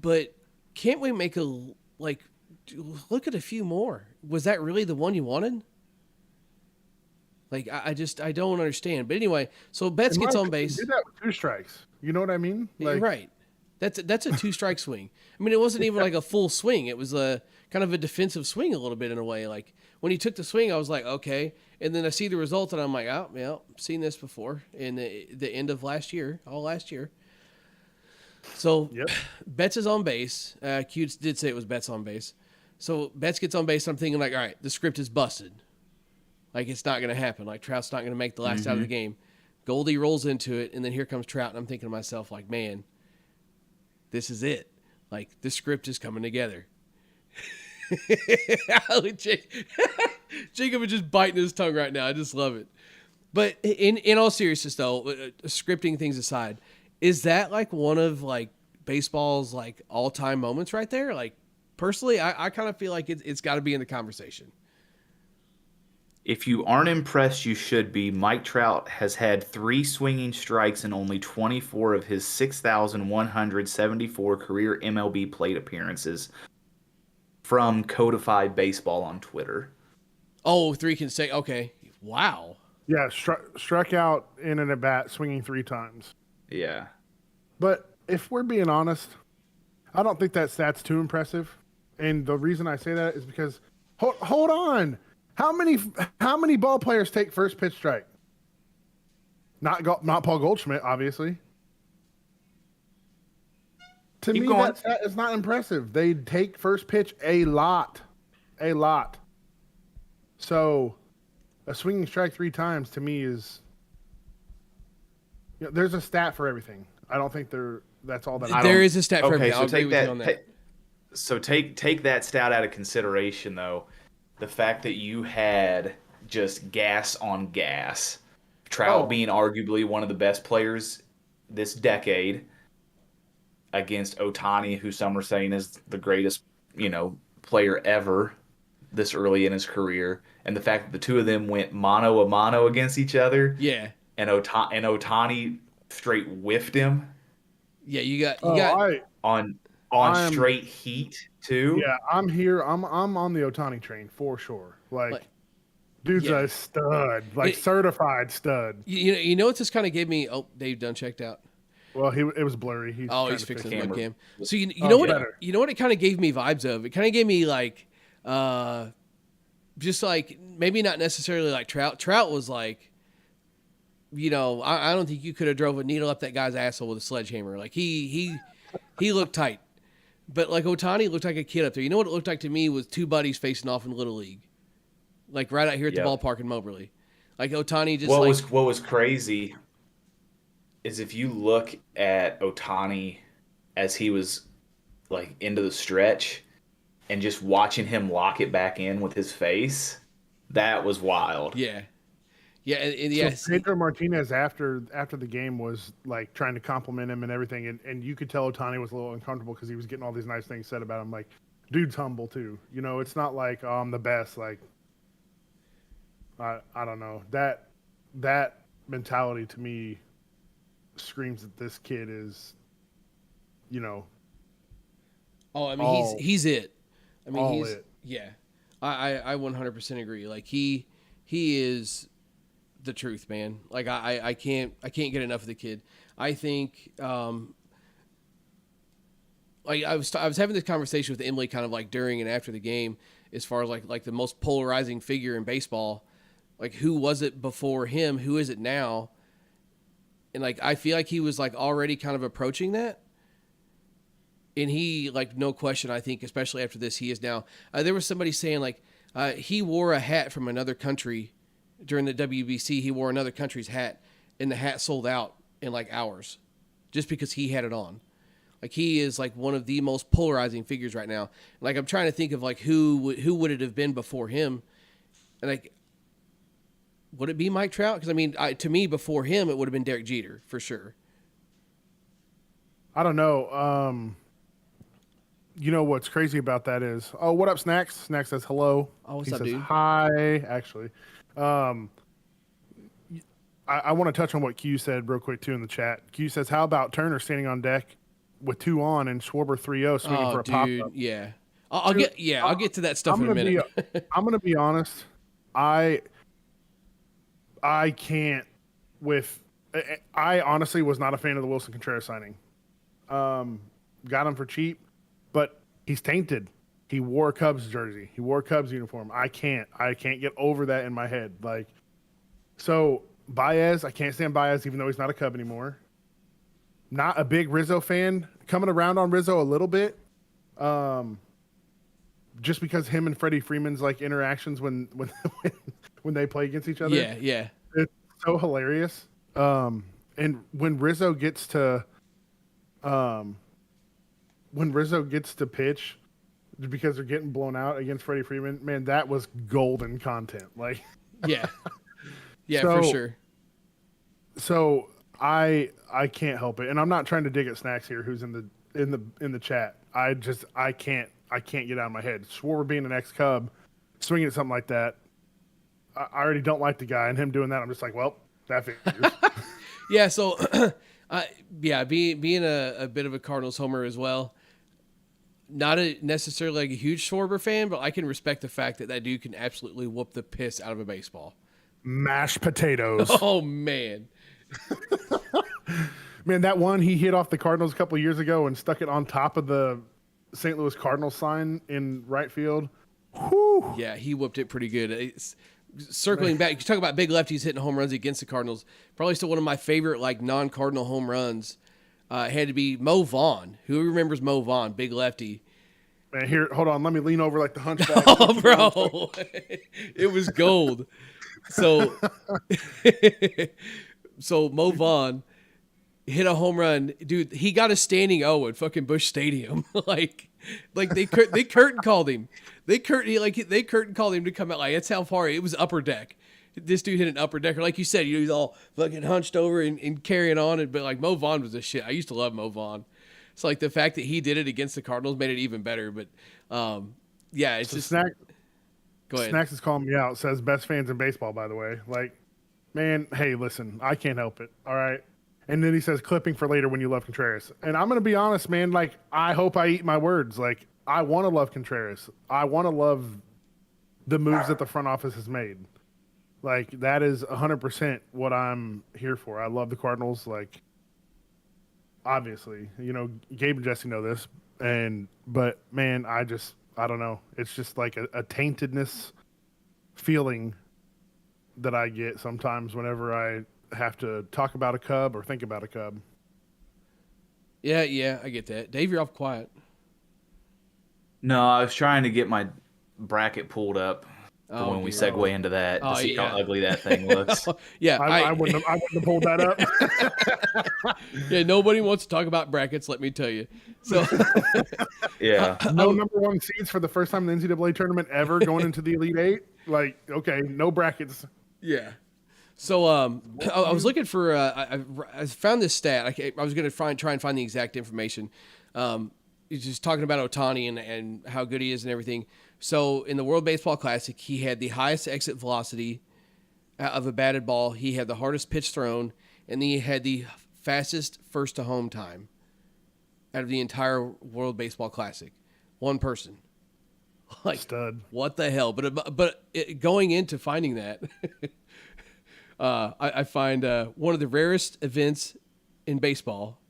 S2: But can't we make look at a few more? Was that really the one you wanted? Like, I don't understand. But anyway, so Betts gets on base.
S3: He did that with 2 strikes. You know what I mean? Like,
S2: right. That's a 2-strike swing. I mean, it wasn't even like a full swing. It was a kind of a defensive swing a little bit in a way. Like, when he took the swing, I was like, okay. And then I see the result, and I'm like, oh, yeah, I've seen this before in the end of last year, all last year. So Betts is on base. Q did say it was Betts on base. So Betts gets on base. I'm thinking, like, all right, the script is busted. Like, it's not going to happen. Like, Trout's not going to make the last out of the game. Goldie rolls into it, and then here comes Trout, and I'm thinking to myself, like, man, this is it. Like, the script is coming together. Jacob is just biting his tongue right now. I just love it. But in all seriousness, though, scripting things aside, is that, like, one of, like, baseball's, like, all-time moments right there? Like, personally, I kind of feel like it's got to be in the conversation.
S1: If you aren't impressed, you should be. Mike Trout has had 3 swinging strikes in only 24 of his 6,174 career MLB plate appearances from Codified Baseball on Twitter.
S2: Oh, 3 can say, okay. Wow.
S3: Yeah, struck out in an at-bat swinging 3 times.
S1: Yeah.
S3: But if we're being honest, I don't think that stat's too impressive, and the reason I say that is because hold on, how many ball players take first pitch strike? Not Paul Goldschmidt, obviously. To
S1: Keep
S3: me,
S1: going.
S3: that stat is not impressive. They take first pitch a lot, a lot. So, a swinging strike 3 times to me is. There's a stat for everything. I don't think that's all that.
S2: There is a stat for
S1: Okay,
S2: everything.
S1: so
S2: I'll agree
S1: take
S2: with you
S1: that.
S2: on that.
S1: So take that stat out of consideration, though. The fact that you had just gas on gas, Trout being arguably one of the best players this decade against Ohtani, who some are saying is the greatest, player ever this early in his career, and the fact that the two of them went mano a mano against each other,
S2: Yeah.
S1: and Ohtani straight whiffed him
S2: Yeah, you got
S1: on
S3: I'm-
S1: straight heat too.
S3: Yeah, I'm here. I'm on the Ohtani train for sure. Like dude's
S2: yeah.
S3: a stud, certified stud.
S2: you know what this kind of gave me? Oh, Dave Dunn checked out.
S3: Well, it was blurry. He's
S2: He's fixing the
S1: camera.
S2: webcam. So you know what?
S3: better.
S2: You know what it kind of gave me vibes of? It kind of gave me just like maybe not necessarily like Trout. Trout was like, I don't think you could have drove a needle up that guy's asshole with a sledgehammer. Like he looked tight, but like Ohtani looked like a kid up there. You know what it looked like to me was two buddies facing off in Little League, like right out here at the ballpark in Moberly. Like Ohtani just
S1: What was crazy is if you look at Ohtani as he was like into the stretch and just watching him lock it back in with his face, that was wild.
S2: yeah. And yes,
S3: So Pedro Martinez after the game was like trying to compliment him and everything, and you could tell Ohtani was a little uncomfortable because he was getting all these nice things said about him. Like, dude's humble too. It's not like I'm the best. Like, I don't know, that mentality to me screams that this kid is,
S2: Oh, I mean, he's it. I mean,
S3: all
S2: he's
S3: it.
S2: yeah. I 100% agree. Like he is the truth, man. Like I can't get enough of the kid. I think like I was having this conversation with Emily kind of like during and after the game as far as like the most polarizing figure in baseball. Like who was it before him? Who is it now? And like I feel like he was like already kind of approaching that. And he, like, no question, I think, especially after this, he is now. There was somebody saying, like, he wore a hat from another country during the WBC. He wore another country's hat, and the hat sold out in, like, hours just because he had it on. Like, he is, like, one of the most polarizing figures right now. Like, I'm trying to think of, like, who would it have been before him? And, like, would it be Mike Trout? Because, I mean, to me, before him, it would have been Derek Jeter, for sure.
S3: I don't know. What's crazy about that is, what up, Snacks? Snacks says hello.
S2: Oh, what's
S3: he
S2: up,
S3: says
S2: dude?
S3: Hi, actually. I want to touch on what Q said real quick, too, in the chat. Q says, how about Turner standing on deck with 2 on and Schwarber 3-0 swinging for a pop-up?
S2: Yeah. I'll get to that stuff in a minute.
S3: I'm going to be honest. I can't I honestly was not a fan of the Wilson Contreras signing. Got him for cheap. But he's tainted. He wore a Cubs jersey. He wore a Cubs uniform. I can't get over that in my head. Like, so Baez, I can't stand Baez even though he's not a Cub anymore. Not a big Rizzo fan. Coming around on Rizzo a little bit. Just because him and Freddie Freeman's like interactions when they play against each other.
S2: Yeah.
S3: It's so hilarious. And when Rizzo gets to pitch because they're getting blown out against Freddie Freeman, man, that was golden content. Like,
S2: yeah, for sure.
S3: So I can't help it, and I'm not trying to dig at Snacks here, who's in the chat. I can't get out of my head. Schwarber being an ex-Cub, swinging at something like that, I already don't like the guy, and him doing that, I'm just like, well, that figures.
S2: Yeah. So, being a bit of a Cardinals homer as well. Not necessarily like a huge Schwarber fan, but I can respect the fact that dude can absolutely whoop the piss out of a baseball.
S3: Mashed potatoes.
S2: Oh man.
S3: Man, that one he hit off the Cardinals a couple years ago and stuck it on top of the St. Louis Cardinals sign in right field. Whew.
S2: Yeah, he whooped it pretty good. Circling back, you talk about big lefties hitting home runs against the Cardinals. Probably still one of my favorite non-Cardinal home runs had to be Mo Vaughn. Who remembers Mo Vaughn, big lefty?
S3: Man, here, hold on. Let me lean over like the hunchback.
S2: Oh, bro, it was gold. So, so Mo Vaughn hit a home run, dude. He got a standing O at fucking Busch Stadium. like they curtain called him. They curtain called him to come out. Like that's how far it was upper deck. This dude hit an upper decker, like you said. He's all fucking hunched over and carrying on. But like Mo Vaughn was a shit. I used to love Mo Vaughn. So like the fact that he did it against the Cardinals made it even better. But yeah, it's
S3: So
S2: just. Go ahead.
S3: Snacks is calling me out. Says best fans in baseball, by the way. Like, man, hey, listen, I can't help it. All right. And then he says clipping for later when you love Contreras. And I'm gonna be honest, man. Like, I hope I eat my words. Like, I want to love Contreras. I want to love the moves that the front office has made. Like, that is 100% what I'm here for. I love the Cardinals. Like, obviously, Gabe and Jesse know this. But man, I don't know. It's just like a taintedness feeling that I get sometimes whenever I have to talk about a Cub or think about a Cub.
S2: Yeah, I get that. Dave, you're off quiet.
S1: No, I was trying to get my bracket pulled up for when we segue into that to see how ugly that thing looks.
S2: Yeah,
S3: I wouldn't have pulled that up.
S2: Yeah, nobody wants to talk about brackets, let me tell you. So,
S1: yeah,
S3: no number one seeds for the first time in the NCAA tournament ever going into the Elite Eight. Like, okay, no brackets.
S2: Yeah. So I was looking for I found this stat. I was going to try and find the exact information. He's just talking about Ohtani and how good he is and everything. So in the World Baseball Classic, he had the highest exit velocity of a batted ball. He had the hardest pitch thrown, and he had the fastest first to home time out of the entire World Baseball Classic. One person. Like,
S3: stud.
S2: What the hell? But going into finding that, I find one of the rarest events in baseball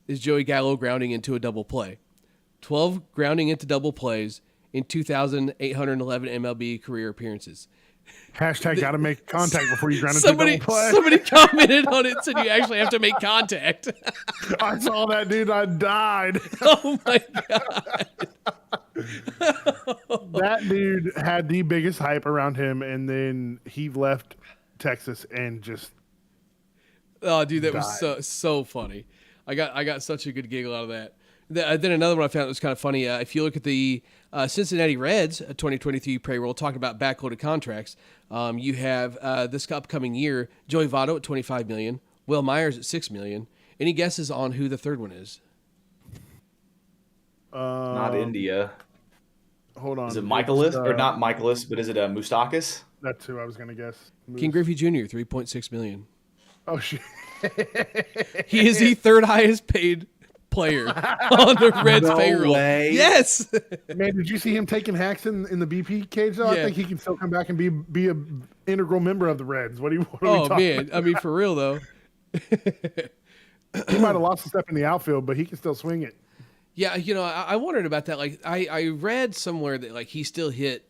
S2: is Joey Gallo grounding into a double play. 12 grounding into double plays in 2,811 MLB career appearances.
S3: Hashtag got to make contact before you ground into a double play.
S2: Somebody commented on it, said you actually have to make contact.
S3: I saw that, dude. I died.
S2: Oh, my God.
S3: That dude had the biggest hype around him, and then he left Texas and just
S2: Oh, dude, that
S3: died.
S2: was so funny. I got such a good giggle out of that. Then another one I found that was kind of funny. If you look at the Cincinnati Reds 2023 payroll, talking about backloaded contracts, you have this upcoming year Joey Votto at $25 million, Will Myers at $6 million. Any guesses on who the third one is?
S1: not India.
S3: Hold on.
S1: Is it Michaelis or not Michaelis? But is it Moustakis?
S3: That's who I was going to guess.
S2: King Griffey Jr. $3.6 million.
S3: Oh, shit.
S2: He is the third highest paid player on the Reds
S1: No
S2: payroll.
S1: way.
S2: Yes.
S3: Man, did you see him taking hacks in the BP cage, though?
S2: Yeah.
S3: I think he can still come back and be a integral member of the Reds. What are we
S2: Oh,
S3: talking
S2: man.
S3: about?
S2: I mean, for real, though.
S3: He might have lost a step in the outfield, but he can still swing it.
S2: Yeah, I wondered about that. Like, I read somewhere that, like, he still hit,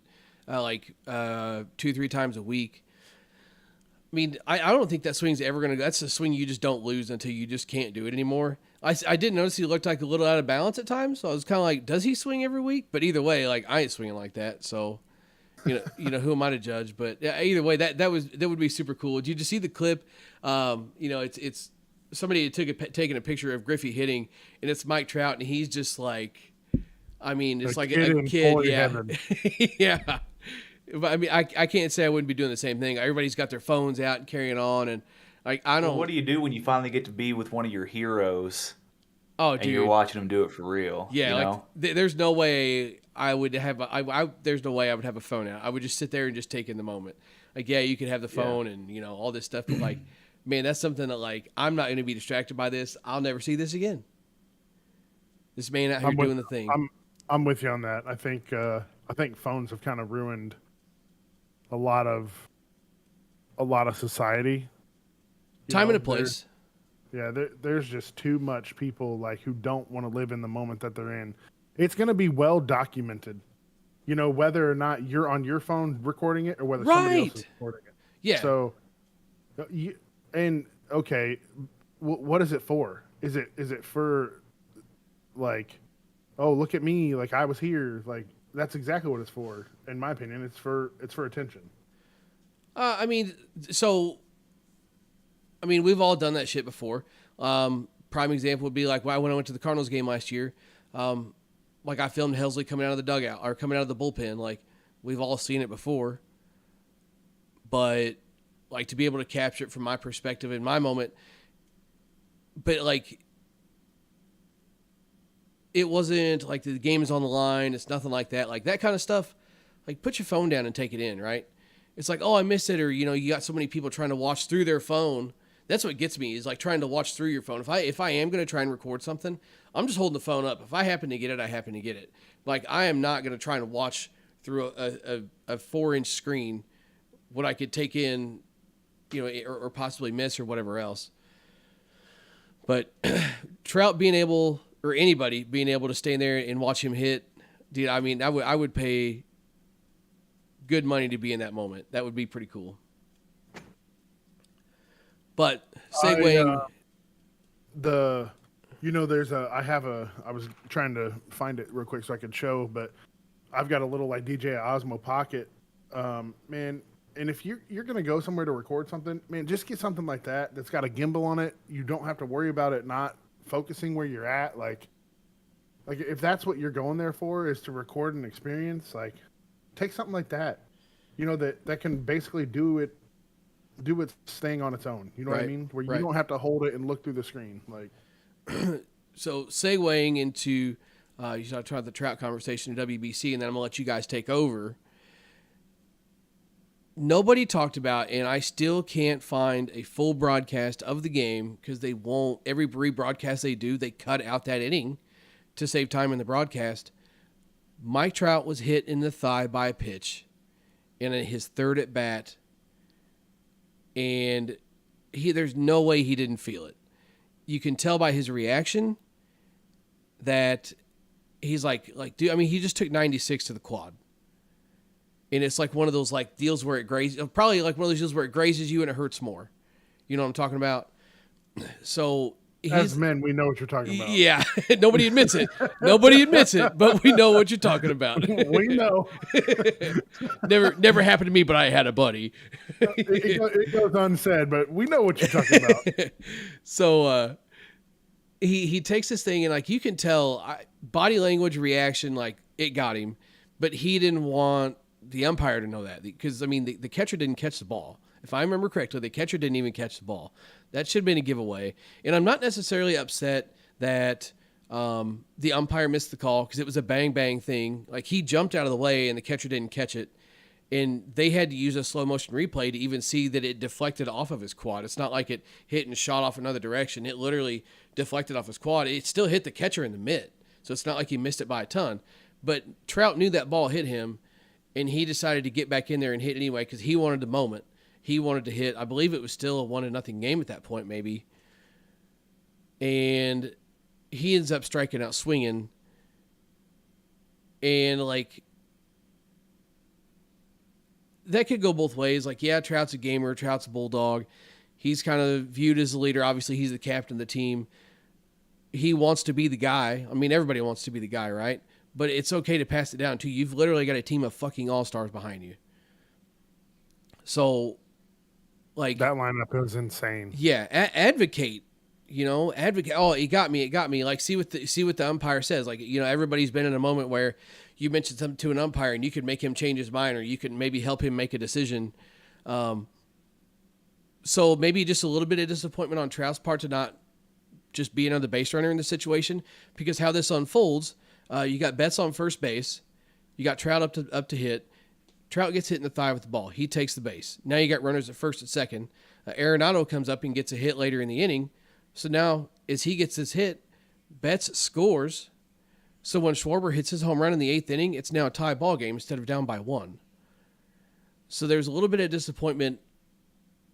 S2: 2-3 times a week. I mean, I don't think that swing's ever going to go. That's a swing you just don't lose until you just can't do it anymore. I did notice he looked like a little out of balance at times, so I was kind of like, does he swing every week? But either way, like, I ain't swinging like that, so, who am I to judge? But yeah, either way, that would be super cool. Did you just see the clip? It's somebody had taken a picture of Griffey hitting, and it's Mike Trout, and he's just like, I mean, it's like a kid, yeah. Yeah. But I mean, I can't say I wouldn't be doing the same thing. Everybody's got their phones out and carrying on, and like I don't.
S1: Well, what do you do when you finally get to be with one of your heroes?
S2: Oh,
S1: and
S2: dude,
S1: you're watching them do it for real.
S2: Yeah, there's no way I would have. There's no way I would have a phone out. I would just sit there and just take in the moment. Like, yeah, you could have the phone and all this stuff, but like, man, that's something that like I'm not going to be distracted by this. I'll never see this again. This man out here doing the thing.
S3: I'm with you on that. I think phones have kind of ruined a lot of society.
S2: Time and a
S3: There's
S2: place.
S3: there's just too much people like who don't want to live in the moment that they're in. It's going to be well documented. Whether or not you're on your phone recording it or whether somebody else is
S2: Right.
S3: recording it.
S2: Yeah.
S3: So, okay, what is it for? Is it for like, oh, look at me, like I was here, like that's exactly what it's for. In my opinion, it's for attention.
S2: I mean, so, we've all done that shit before. Prime example would be like when I went to the Cardinals game last year. Like I filmed Helsley coming out of the dugout or coming out of the bullpen. Like we've all seen it before. But like to be able to capture it from my perspective in my moment, but like it wasn't like the game is on the line. It's nothing like that. Like that kind of stuff. Like put your phone down and take it in, right? It's like, oh, I missed it, or you got so many people trying to watch through their phone. That's what gets me is like trying to watch through your phone. If I am going to try and record something, I'm just holding the phone up. If I happen to get it, I happen to get it. Like I am not going to try and watch through a 4-inch screen what I could take in, or possibly miss or whatever else. But Trout being able, or anybody being able to stay in there and watch him hit, dude, I would pay good money to be in that moment. That would be pretty cool. But segueing,
S3: I was trying to find it real quick so I could show, but I've got a little like DJI Osmo Pocket, man. And if you're gonna go somewhere to record something, man, just get something like that that's got a gimbal on it. You don't have to worry about it not focusing where you're at. Like if that's what you're going there for is to record an experience, like take something like that. That can basically do its thing on its own. You know what I
S2: Right,
S3: mean? Where you
S2: right.
S3: don't have to hold it and look through the screen. Like
S2: so segueing into, you talked about the Trout conversation at WBC, and then I'm gonna let you guys take over. Nobody talked about, and I still can't find a full broadcast of the game because they won't. Every rebroadcast they do, they cut out that inning to save time in the broadcast. Mike Trout was hit in the thigh by a pitch in his third at bat, and there's no way he didn't feel it. You can tell by his reaction that he's like, dude, he just took 96 to the quad. And it's like one of those like deals where it grazes, probably like one of those deals where it grazes you and it hurts more. You know what I'm talking about? So
S3: as men, we know what you're talking about.
S2: Yeah, nobody admits it. Nobody admits it, but we know what you're talking about.
S3: We know.
S2: Never happened to me, but I had a buddy.
S3: It goes unsaid, but we know what you're talking about.
S2: So he takes this thing and like you can tell body language reaction, like it got him, but he didn't want the umpire to know that because the catcher didn't catch the ball. If I remember correctly, the catcher didn't even catch the ball. That should have been a giveaway. And I'm not necessarily upset that the umpire missed the call because it was a bang thing. Like he jumped out of the way and the catcher didn't catch it. And they had to use a slow motion replay to even see that it deflected off of his quad. It's not like it hit and shot off another direction. It literally deflected off his quad. It still hit the catcher in the mitt. So it's not like he missed it by a ton. But Trout knew that ball hit him, and he decided to get back in there and hit anyway because he wanted the moment. He wanted to hit. I believe it was still a 1-0 game at that point, maybe. And he ends up striking out swinging. And, like, that could go both ways. Like, yeah, Trout's a gamer. Trout's a bulldog. He's kind of viewed as a leader. Obviously, he's the captain of the team. He wants to be the guy. Everybody wants to be the guy, right? But it's okay to pass it down, too. You've literally got a team of fucking all-stars behind you. So, like...
S3: that lineup is insane.
S2: Yeah, advocate. Advocate. Oh, it got me. Like, see what the umpire says. Like, everybody's been in a moment where you mentioned something to an umpire and you could make him change his mind or you could maybe help him make a decision. So maybe just a little bit of disappointment on Trout's part to not just be another base runner in the situation because how this unfolds... you got Betts on first base. You got Trout up to hit. Trout gets hit in the thigh with the ball. He takes the base. Now you got runners at first and second. Arenado comes up and gets a hit later in the inning. So now as he gets this hit, Betts scores. So when Schwarber hits his home run in the 8th inning, it's now a tie ball game instead of down by 1. So there's a little bit of disappointment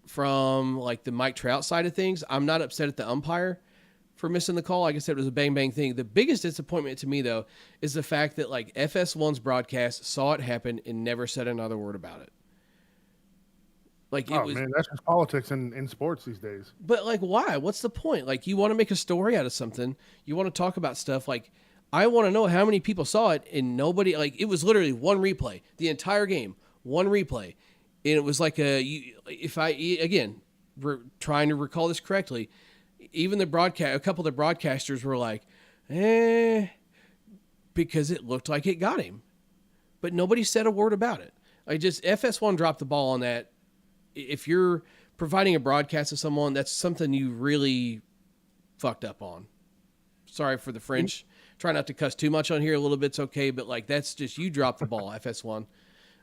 S2: from like the Mike Trout side of things. I'm not upset at the umpire for missing the call. Like I said, it was a bang bang thing. The biggest disappointment to me though is the fact that like FS1's broadcast saw it happen and never said another word about it. Like it was,
S3: man, that's just politics in sports these days.
S2: but like why? What's the point? Like you want to make a story out of something. You want to talk about stuff. Like I want to know how many people saw it and nobody, like it was literally one replay, the entire game, one replay. And it was like again, we're trying to recall this correctly, even a couple of the broadcasters were like, because it looked like it got him. But nobody said a word about it. FS1 dropped the ball on that. If you're providing a broadcast to someone, that's something you really fucked up on. Sorry for the French. Try not to cuss too much on here. A little bit's okay, but like that's just you dropped the ball, FS1.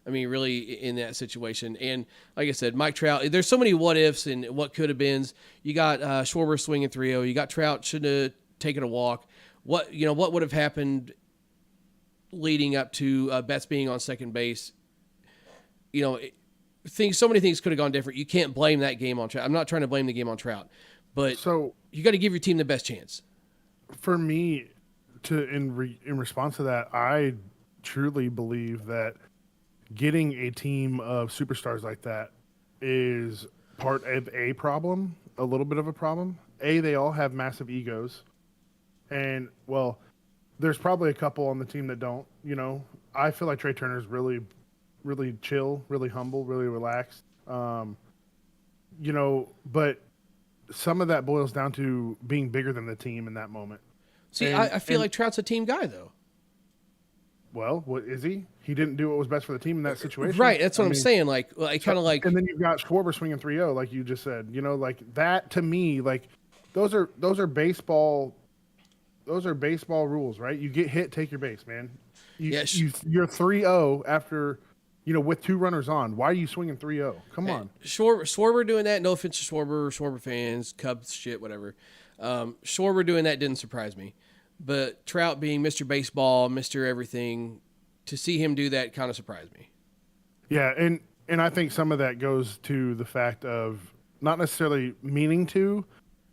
S2: I mean, really in that situation. And like I said, Mike Trout, there's so many what ifs and what could have beens. You got Schwarber swinging 3-0. You got Trout shouldn't have taken a walk. What would have happened leading up to Betts being on second base? So many things could have gone different. You can't blame that game on Trout. I'm not trying to blame the game on Trout, but you got to give your team the best chance.
S3: For me, in response to that, I truly believe that getting a team of superstars like that is part of a problem, a little bit of a problem. They all have massive egos. And, well, there's probably a couple on the team that don't. I feel like Trey Turner's really, really chill, really humble, really relaxed. But some of that boils down to being bigger than the team in that moment.
S2: See, I feel like Trout's a team guy, though.
S3: Well, what is he? He didn't do what was best for the team in that situation.
S2: Right, that's what I'm saying. Like kind of like.
S3: And then you've got Schwarber swinging 3-0, like you just said. Like that to me, like those are baseball. Those are baseball rules, right? You get hit, take your base, man. You're 3-0 after, with 2 runners on. Why are you swinging 3-0? Come on.
S2: Schwarber doing that. No offense to Schwarber fans, Cubs shit, whatever. Schwarber doing that didn't surprise me. But Trout being Mr. Baseball, Mr. Everything, to see him do that kind of surprised me.
S3: Yeah, and I think some of that goes to the fact of not necessarily meaning to,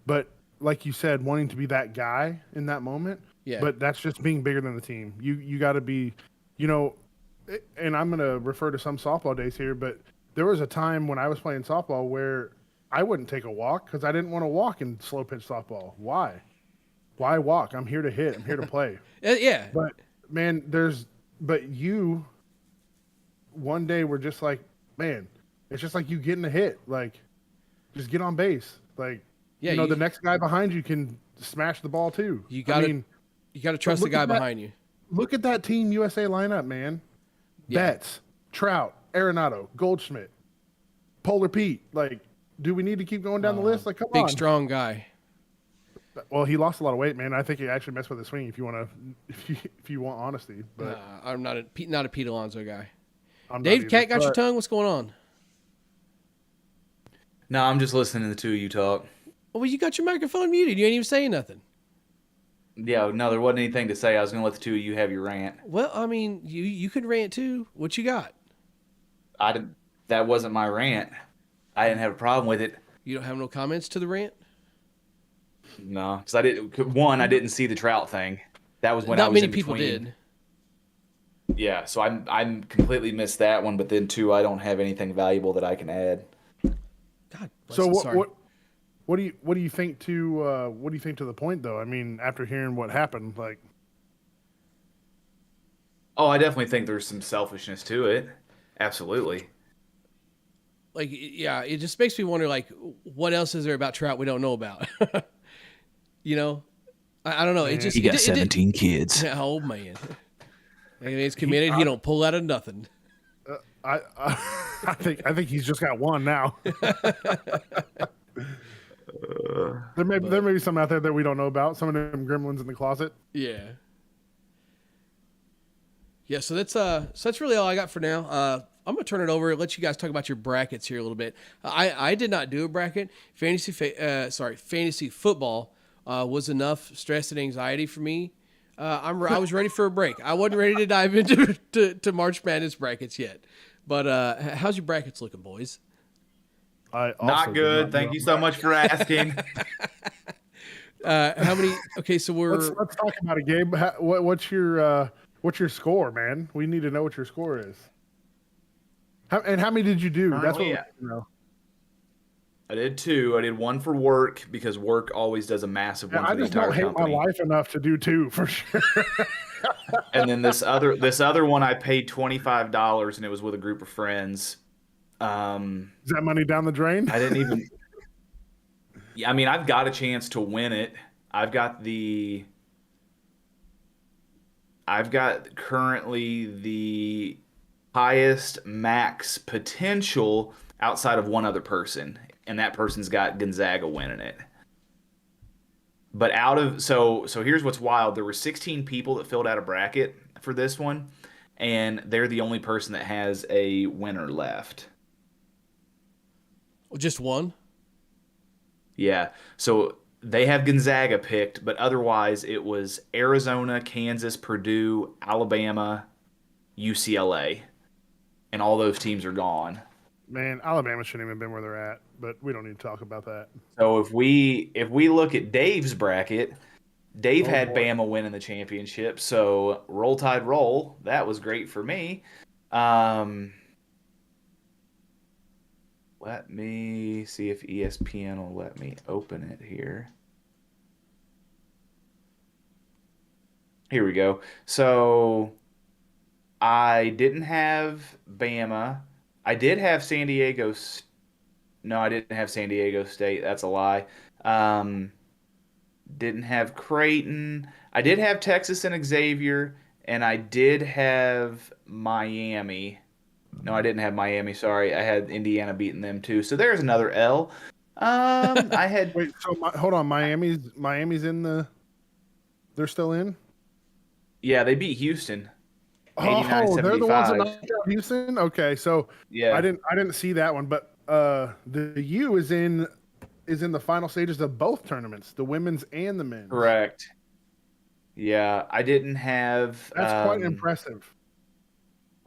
S3: but like you said, wanting to be that guy in that moment.
S2: Yeah.
S3: But that's just being bigger than the team. You got to be, and I'm going to refer to some softball days here, but there was a time when I was playing softball where I wouldn't take a walk because I didn't want to walk in slow pitch softball. Why? Why walk? I'm here to hit. I'm here to play.
S2: Yeah.
S3: But man, you one day were just like, man, it's just like you getting a hit. Like, just get on base. Like, the next guy behind you can smash the ball too.
S2: You got to trust the guy behind you.
S3: Look at that Team USA lineup, man.
S2: Yeah.
S3: Betts, Trout, Arenado, Goldschmidt, Polar Pete. Like, do we need to keep going down the list? Like, come on.
S2: Big, strong guy.
S3: Well, he lost a lot of weight, man. I think he actually messed with his swing. If you want honesty, but
S2: I'm not a Pete Alonso guy.
S3: Dave,
S2: Cat got your tongue. What's going on?
S1: No, I'm just listening to the two of you talk.
S2: Well, you got your microphone muted. You ain't even saying nothing.
S1: Yeah, no, there wasn't anything to say. I was going to let the two of you have your rant.
S2: Well, I mean, you could rant too. What you got?
S1: That wasn't my rant. I didn't have a problem with it.
S2: You don't have no comments to the rant?
S1: No, because I didn't see the Trout thing. That was when I was in between.
S2: Not many people did.
S1: Yeah, so I completely missed that one. But then 2, I don't have anything valuable that I can add.
S2: God.
S3: So what do you think to the point though? I mean, after hearing what happened, like.
S1: Oh, I definitely think there's some selfishness to it. Absolutely.
S2: Like, yeah, it just makes me wonder, like, what else is there about Trout we don't know about? I don't know. It just
S1: he got 17 kids.
S2: Oh man, I mean, he's committed. He don't pull out of nothing.
S3: I think he's just got one now. There may be some out there that we don't know about. Some of them gremlins in the closet.
S2: Yeah. Yeah. So that's really all I got for now. I'm gonna turn it over and let you guys talk about your brackets here a little bit. I did not do a bracket. Fantasy football was enough stress and anxiety for me. I was ready for a break. I wasn't ready to dive into to March Madness brackets yet. But how's your brackets looking, boys?
S3: I
S1: Not
S3: also do
S1: good.
S3: not
S1: Thank
S3: know.
S1: you so much for asking.
S2: How many? Okay, so
S3: Let's talk about it, Gabe. What's your score, man? We need to know what your score is. And how many did you do? That's what we
S1: Currently,
S3: need to know.
S1: I did two. I did one for work because work always does a massive
S3: Yeah,
S1: one
S3: I
S1: for the
S3: just
S1: entire
S3: don't hate my
S1: company.
S3: life enough to do two for sure.
S1: And then this other one I paid $25 and it was with a group of friends.
S3: Is that money down the drain?
S1: I didn't even Yeah, I mean, I've got a chance to win it. I've got currently the highest max potential outside of one other person, and that person's got Gonzaga winning it. But so here's what's wild. There were 16 people that filled out a bracket for this one, and they're the only person that has a winner left.
S2: just one?
S1: Yeah. So they have Gonzaga picked, but otherwise it was Arizona, Kansas, Purdue, Alabama, UCLA, and all those teams are gone.
S3: Man, Alabama shouldn't even been where they're at, but we don't need to talk about that.
S1: So if we look at Dave's bracket, Dave
S3: Oh,
S1: had
S3: boy.
S1: Bama winning the championship. So roll tide roll, that was great for me. Um, Let me see if ESPN will let me open it here. Here we go. So I didn't have Bama. I did have San Diego. No, I didn't have San Diego State. That's a lie. Um, didn't have Creighton. I did have Texas and Xavier, and I did have Miami. No, I didn't have Miami. Sorry, I had Indiana beating them too. So there's another L. I had
S3: Wait, so hold on, Miami's in the. They're still in.
S1: yeah, they beat Houston,
S3: Oh, they're the ones that
S1: 89-75.
S3: knocked out Houston. Okay, so
S1: Yeah,
S3: I didn't see that one, but the U is in the final stages of both tournaments, the women's and the men's.
S1: correct. Yeah, I didn't have.
S3: That's quite impressive.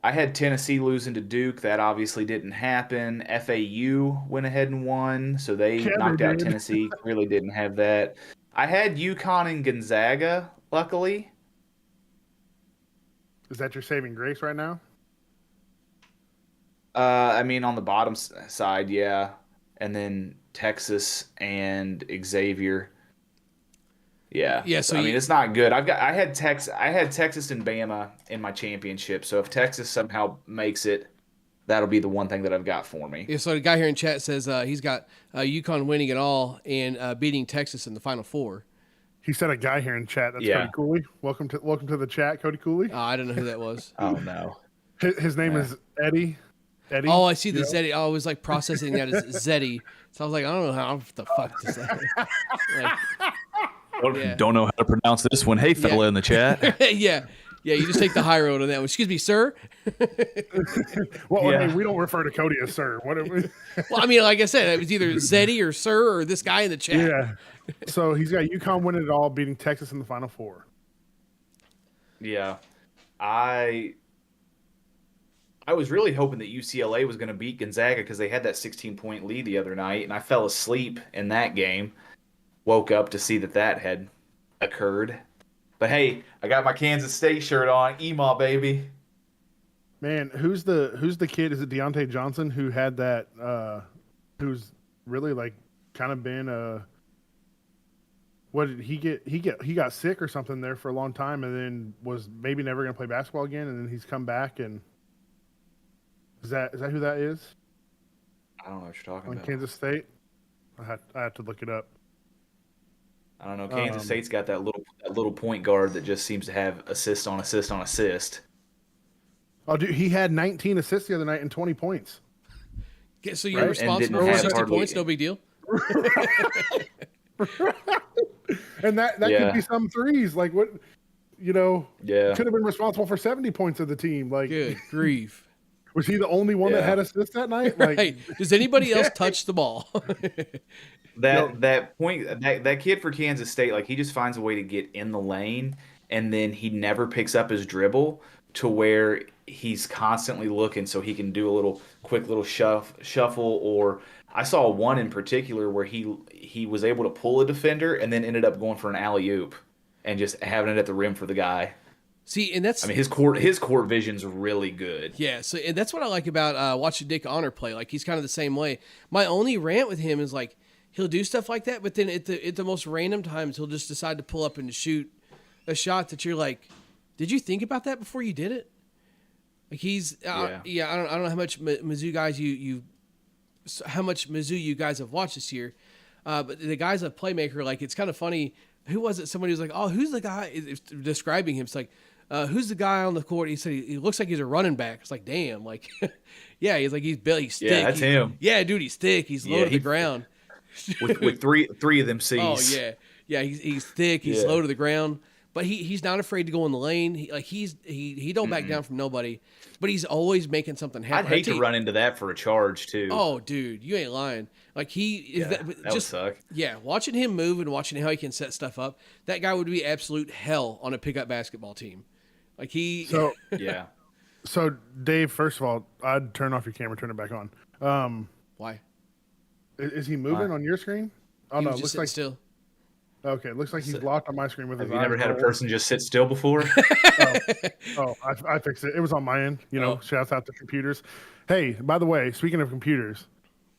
S1: I had Tennessee losing to Duke. That obviously didn't happen. FAU went ahead and won, so they
S3: Yeah,
S1: knocked
S3: they
S1: out
S3: did.
S1: Tennessee. Really didn't have that. I had UConn and Gonzaga, luckily.
S3: Is that your saving grace right now?
S1: I mean, on the bottom side, yeah. And then Texas and Xavier. Yeah.
S2: Yeah, so
S1: I mean,
S2: you,
S1: it's not good. I had Texas and Bama in my championship. So if Texas somehow makes it, that'll be the one thing that I've got for me.
S2: yeah, so the guy here in chat says he's got UConn winning it all and beating Texas in the Final Four.
S3: He said a guy here in chat. That's
S1: Yeah.
S3: Cody Cooley. Welcome to the chat, Cody Cooley.
S2: I don't know who that was.
S1: Oh no.
S3: His name is Eddie. Eddie.
S2: Oh, I see the
S3: Yeah.
S2: Zeddy. Oh, I was like processing that as Zeddy. So I was like, I don't know how the fuck to say it. Like, Yeah.
S1: Don't know how to pronounce this one. Hey, fella in the chat.
S2: yeah. Yeah, you just take the high road on that one. Excuse me, sir.
S3: Well,
S1: Yeah.
S3: I mean, we don't refer to Cody as sir. What?
S2: Well, I mean, like I said, it was either Zeddy or sir or this guy in the chat.
S3: Yeah. So he's got UConn winning it all, beating Texas in the Final Four.
S1: Yeah. I was really hoping that UCLA was going to beat Gonzaga because they had that 16-point lead the other night, and I fell asleep in that game. Woke up to see that had occurred. But hey, I got my Kansas State shirt on. Ema, baby.
S3: Man, who's the kid? Is it Deontay Johnson who had that? Who's really like kind of been what did he get? He got sick or something there for a long time, and then was maybe never going to play basketball again, and then he's come back. And is that who that is
S1: I don't know what you're talking
S3: on
S1: about.
S3: Kansas State? I have to look it up.
S1: I don't know. Kansas State's got that little point guard that just seems to have assist on assist on assist.
S3: Oh, dude, he had 19 assists the other night and 20 points.
S2: So you're
S3: Right,
S2: responsible
S1: and
S2: for
S1: didn't
S2: 60
S1: have
S2: points,
S1: hardly-
S2: no big deal.
S3: And that
S1: Yeah.
S3: could be some threes. Like what,
S1: Yeah.
S3: could have been responsible for 70 points of the team. Like,
S2: Good grief.
S3: was he the only one that
S1: Yeah.
S3: had assists that night? Like,
S2: Right. Does anybody else touch the ball?
S1: That kid for Kansas State, like he just finds a way to get in the lane, and then he never picks up his dribble. to where he's constantly looking so he can do a little quick little shuffle. Or I saw one in particular where he was able to pull a defender and then ended up going for an alley oop and just having it at the rim for the guy.
S2: See, and that's
S1: I mean, his court vision's really good.
S2: yeah. So and that's what I like about watching Dick Honor play. Like he's kind of the same way. My only rant with him is like he'll do stuff like that, but then at the most random times he'll just decide to pull up and shoot a shot that you're like, did you think about that before you did it? Like he's yeah. I don't know how much Mizzou guys how much Mizzou you guys have watched this year, but the guy's a playmaker. Like it's kind of funny. Who was it? Somebody was like, "Oh, who's the guy?" It's describing him. It's like, "Who's the guy on the court?" He said he looks like he's a running back. It's like, damn, like, yeah, he's like he's built, he's thick.
S1: Yeah, that's him.
S2: Yeah, dude, he's thick. He's low to the ground.
S1: With three of them C's.
S2: Oh yeah. He's thick. He's
S1: Yeah.
S2: low to the ground. But he's not afraid to go in the lane. He don't back down from nobody. But he's always making something happen.
S1: I'd hate to run into that for a charge too.
S2: Oh, dude, you ain't lying. Like
S1: that would suck.
S2: Yeah, watching him move and watching how he can set stuff up, that guy would be absolute hell on a pickup basketball team. Like
S3: So
S1: Yeah.
S3: so Dave, first of all, I'd turn off your camera, turn it back on.
S2: Why?
S3: Is he moving on your screen? Oh
S2: He
S3: no,
S2: was
S3: it
S2: just
S3: looks
S2: sitting
S3: like
S2: still.
S3: okay. It looks like he's locked on my screen with
S1: Have
S3: his
S1: you
S3: eyes
S1: never had a
S3: rolled.
S1: person just sit still before?
S3: I fixed it. It was on my end.
S2: Oh.
S3: Shouts out to computers. Hey, by the way, speaking of computers,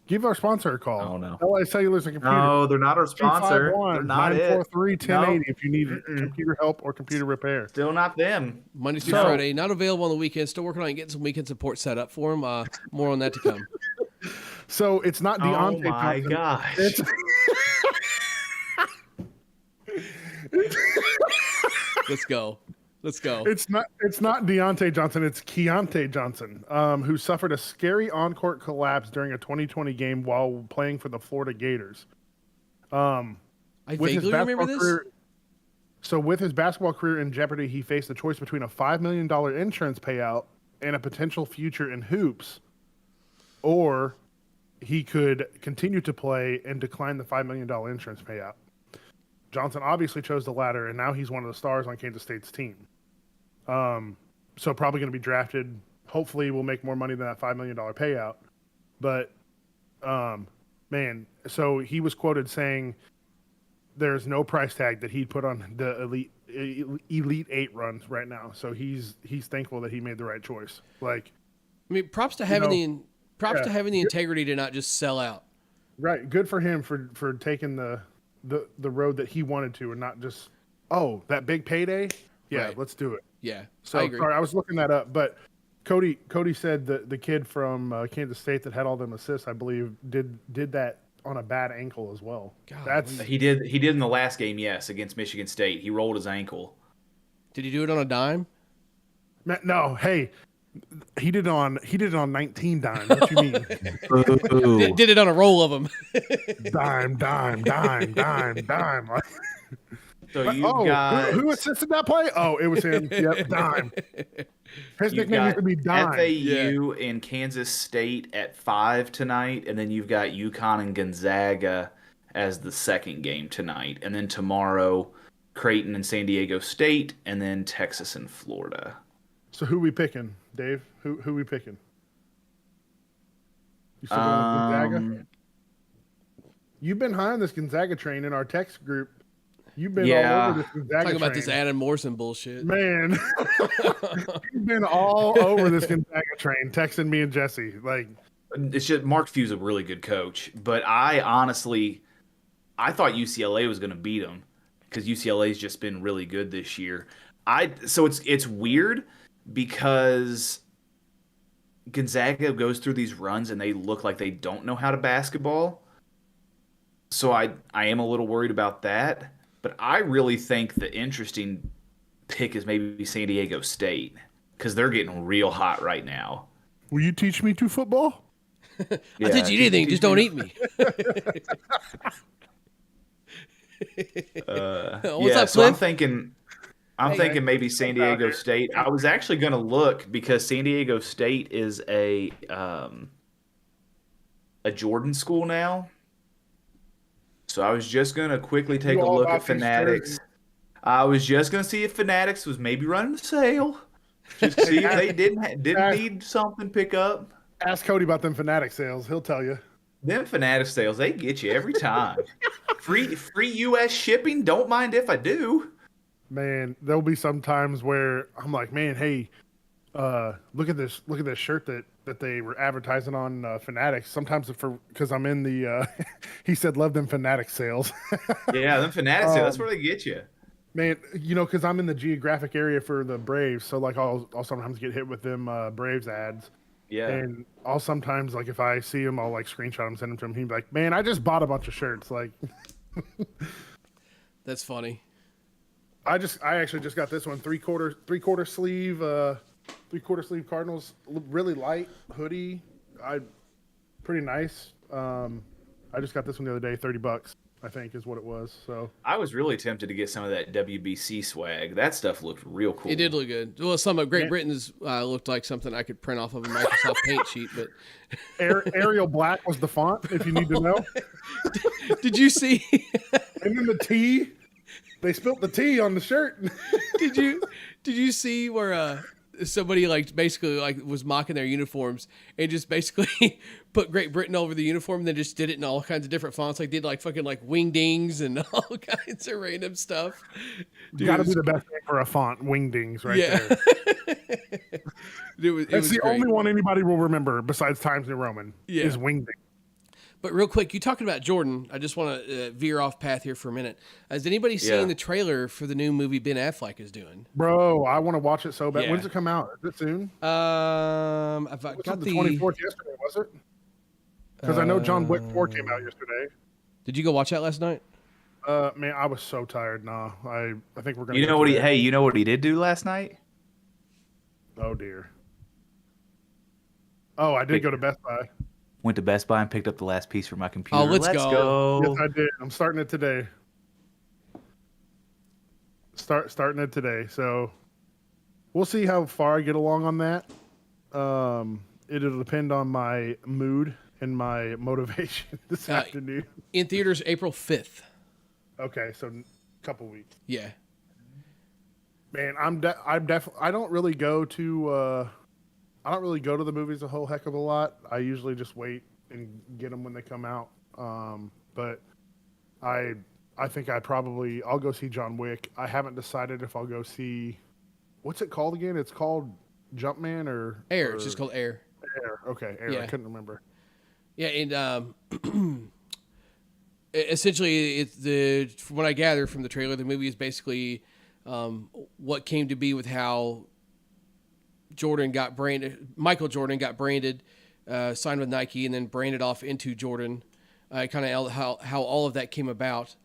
S3: give our sponsor a call.
S1: Oh, no.
S3: LA Cellular's a computer.
S1: No, they're not our sponsor. They're not it.
S3: 943-1080 if you need computer help or computer repair.
S1: Still not them.
S2: Monday through Friday, not available on the weekends. Still working on getting some weekend support set up for him. More on that to come.
S3: So it's not Deontay
S1: Oh my
S3: Johnson.
S1: gosh.
S2: Let's go.
S3: It's not Deontay Johnson. It's Keontae Johnson, who suffered a scary on-court collapse during a 2020 game while playing for the Florida Gators.
S2: I vaguely remember this.
S3: So with his basketball career in jeopardy, he faced the choice between a $5 million insurance payout and a potential future in hoops, or he could continue to play and decline the $5 million insurance payout. Johnson obviously chose the latter, and now he's one of the stars on Kansas State's team. So probably going to be drafted. Hopefully we'll make more money than that $5 million payout. But, man, so he was quoted saying there's no price tag that he'd put on the Elite Eight runs right now. So he's thankful that he made the right choice. Like,
S2: I mean, props to having the integrity to not just sell out.
S3: Right. Good for him for taking the road that he wanted to and not just, that big payday. Yeah,
S2: Right.
S3: let's do it.
S2: Yeah,
S3: So
S2: I agree.
S3: sorry, I was looking that up, but Cody said that the kid from Kansas State that had all them assists, I believe, did that on a bad ankle as well.
S2: God,
S3: That's
S1: He did in the last game, yes, against Michigan State. He rolled his ankle.
S2: Did he do it on a dime?
S3: no. Hey, he did it on 19 dimes. What you mean?
S2: Did it on a roll of them.
S3: dime.
S1: So you got
S3: who assisted that play? Oh, it was him. Yep, dime. His
S1: you've
S3: nickname
S1: got
S3: used to be Dime.
S1: FAU and Kansas State at 5 tonight, and then you've got UConn and Gonzaga as the second game tonight, and then tomorrow Creighton and San Diego State, and then Texas and Florida.
S3: So who we picking, Dave? Who we picking? You still going with Gonzaga? You've been high on this Gonzaga train in our text group. You've been all over this Gonzaga
S2: Talking about
S3: train.
S2: this Adam Morrison bullshit.
S3: Man, you've been all over this Gonzaga train, texting me and Jesse. Like,
S1: It's just Mark Few's a really good coach, but I thought UCLA was going to beat them because UCLA's just been really good this year. So it's weird because Gonzaga goes through these runs and they look like they don't know how to basketball. So I am a little worried about that, but I really think the interesting pick is maybe San Diego State because they're getting real hot right now.
S3: will you teach me to football?
S2: I'll teach you anything, just don't eat me. What's up,
S1: so I'm
S2: Cliff?
S1: thinking
S2: Hey,
S1: thinking maybe San Diego State. I was actually going to look because San Diego State is a Jordan school now. So I was just going to quickly take
S3: You
S1: a
S3: all
S1: look
S3: about
S1: at
S3: these
S1: Fanatics.
S3: jerseys?
S1: I was just going to see if Fanatics was maybe running a sale. Just see if they didn't
S3: ask,
S1: need something pick up.
S3: ask Cody about them Fanatic sales. He'll tell you.
S1: Them Fanatic sales, they get you every time. Free U.S. shipping. Don't mind if I do.
S3: Man, there'll be some times where I'm like, man, hey, look at this shirt that they were advertising on Fanatics. Sometimes because I'm in the he said love them Fanatic sales.
S1: Yeah, them Fanatic sales. That's where they get you.
S3: Man, because I'm in the geographic area for the Braves, so like I'll sometimes get hit with them Braves ads.
S1: Yeah.
S3: And I'll sometimes, like, if I see him, I'll like screenshot him, send him to him. He'd be like, man, I just bought a bunch of shirts. Like,
S2: That's funny.
S3: I actually just got this one, three-quarter sleeve Cardinals, really light hoodie. Pretty nice. I just got this one the other day, $30, I think is what it was. So
S1: I was really tempted to get some of that WBC swag. That stuff looked real cool.
S2: It did look good. Well, some of Great Britain's looked like something I could print off of a Microsoft Paint sheet. But
S3: Arial Black was the font, if you need to know.
S2: Did you see?
S3: And then the T, they spilt the T on the shirt.
S2: Did you see where somebody like basically like was mocking their uniforms and just basically put Great Britain over the uniform and then just did it in all kinds of different fonts, like did like fucking like wingdings and all kinds of random stuff.
S3: Dude, gotta be the best name for a font, wingdings, right there. That's the only one anybody will remember besides Times New Roman is wingding.
S2: But real quick, you talking about Jordan, I just want to veer off path here for a minute. Has anybody seen the trailer for the new movie Ben Affleck is doing?
S3: Bro, I want to watch it so bad.
S2: Yeah.
S3: When's it come out? Is it soon?
S2: I've got
S3: the 24th yesterday, was it? Because I know John Wick 4 came out yesterday.
S2: Did you go watch that last night?
S3: Man, I was so tired. Nah, I think we're gonna.
S1: You know what he did do last night?
S3: Oh dear. Oh, I did go to Best Buy.
S1: Went to Best Buy and picked up the last piece for my computer.
S2: Oh, let's go.
S3: Yes, I did. I'm starting it today. Starting it today. So we'll see how far I get along on that. It'll depend on my mood and my motivation this afternoon.
S2: In theaters April 5th.
S3: Okay, so a couple weeks.
S2: Yeah.
S3: Man, I'm definitely. I don't really go to the movies a whole heck of a lot. I usually just wait and get them when they come out. But I think I'll go see John Wick. I haven't decided if I'll go see, what's it called again? It's called Jumpman or
S2: Air. It's just called Air.
S3: Air. Okay, Air.
S2: Yeah.
S3: I couldn't remember.
S2: Yeah, and essentially, from what I gather from the trailer, the movie is basically what came to be with how Michael Jordan got branded, signed with Nike, and then branded off into Jordan. Kind of how all of that came about.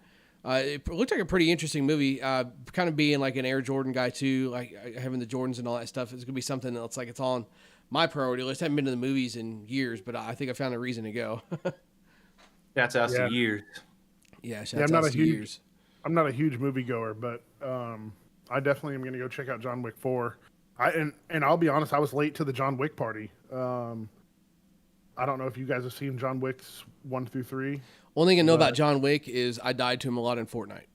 S2: It looked like a pretty interesting movie. Kind of being like an Air Jordan guy too, like having the Jordans and all that stuff. It's gonna be something that's like it's on my priority list. I haven't been to the movies in years, but I think I found a reason to go.
S1: That's us to years.
S2: Yeah,
S3: I'm not a huge moviegoer, but I definitely am going to go check out John Wick 4. And I'll be honest, I was late to the John Wick party. I don't know if you guys have seen John Wick's 1 through 3.
S2: Only thing I know about John Wick is I died to him a lot in Fortnite.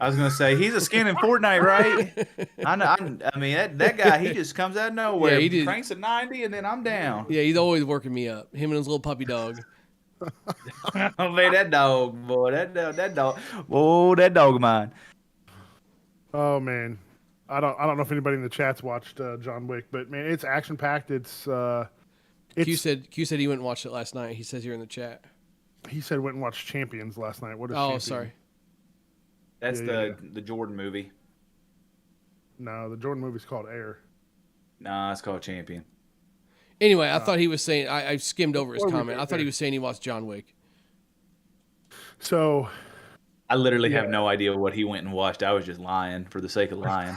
S1: I was gonna say he's a skin in Fortnite, right? I mean that guy, he just comes out of nowhere, he cranks a 90, and then I'm down.
S2: Yeah, he's always working me up. Him and his little puppy dog.
S1: Oh man, that dog, boy, that dog, oh that dog of mine.
S3: Oh man, I don't know if anybody in the chat's watched John Wick, but man, it's action packed.
S2: Q said he went and watched it last night. He says here in the chat.
S3: He said went and watched Champions last night. What is
S2: Champion?
S3: Champions?
S2: Sorry.
S1: That's the Jordan movie.
S3: No, the Jordan movie's called Air.
S1: Nah, it's called Champion.
S2: Anyway, I thought he was saying, I skimmed over his comment. I thought he was saying he watched John Wick.
S3: So.
S1: I literally have no idea what he went and watched. I was just lying for the sake of lying.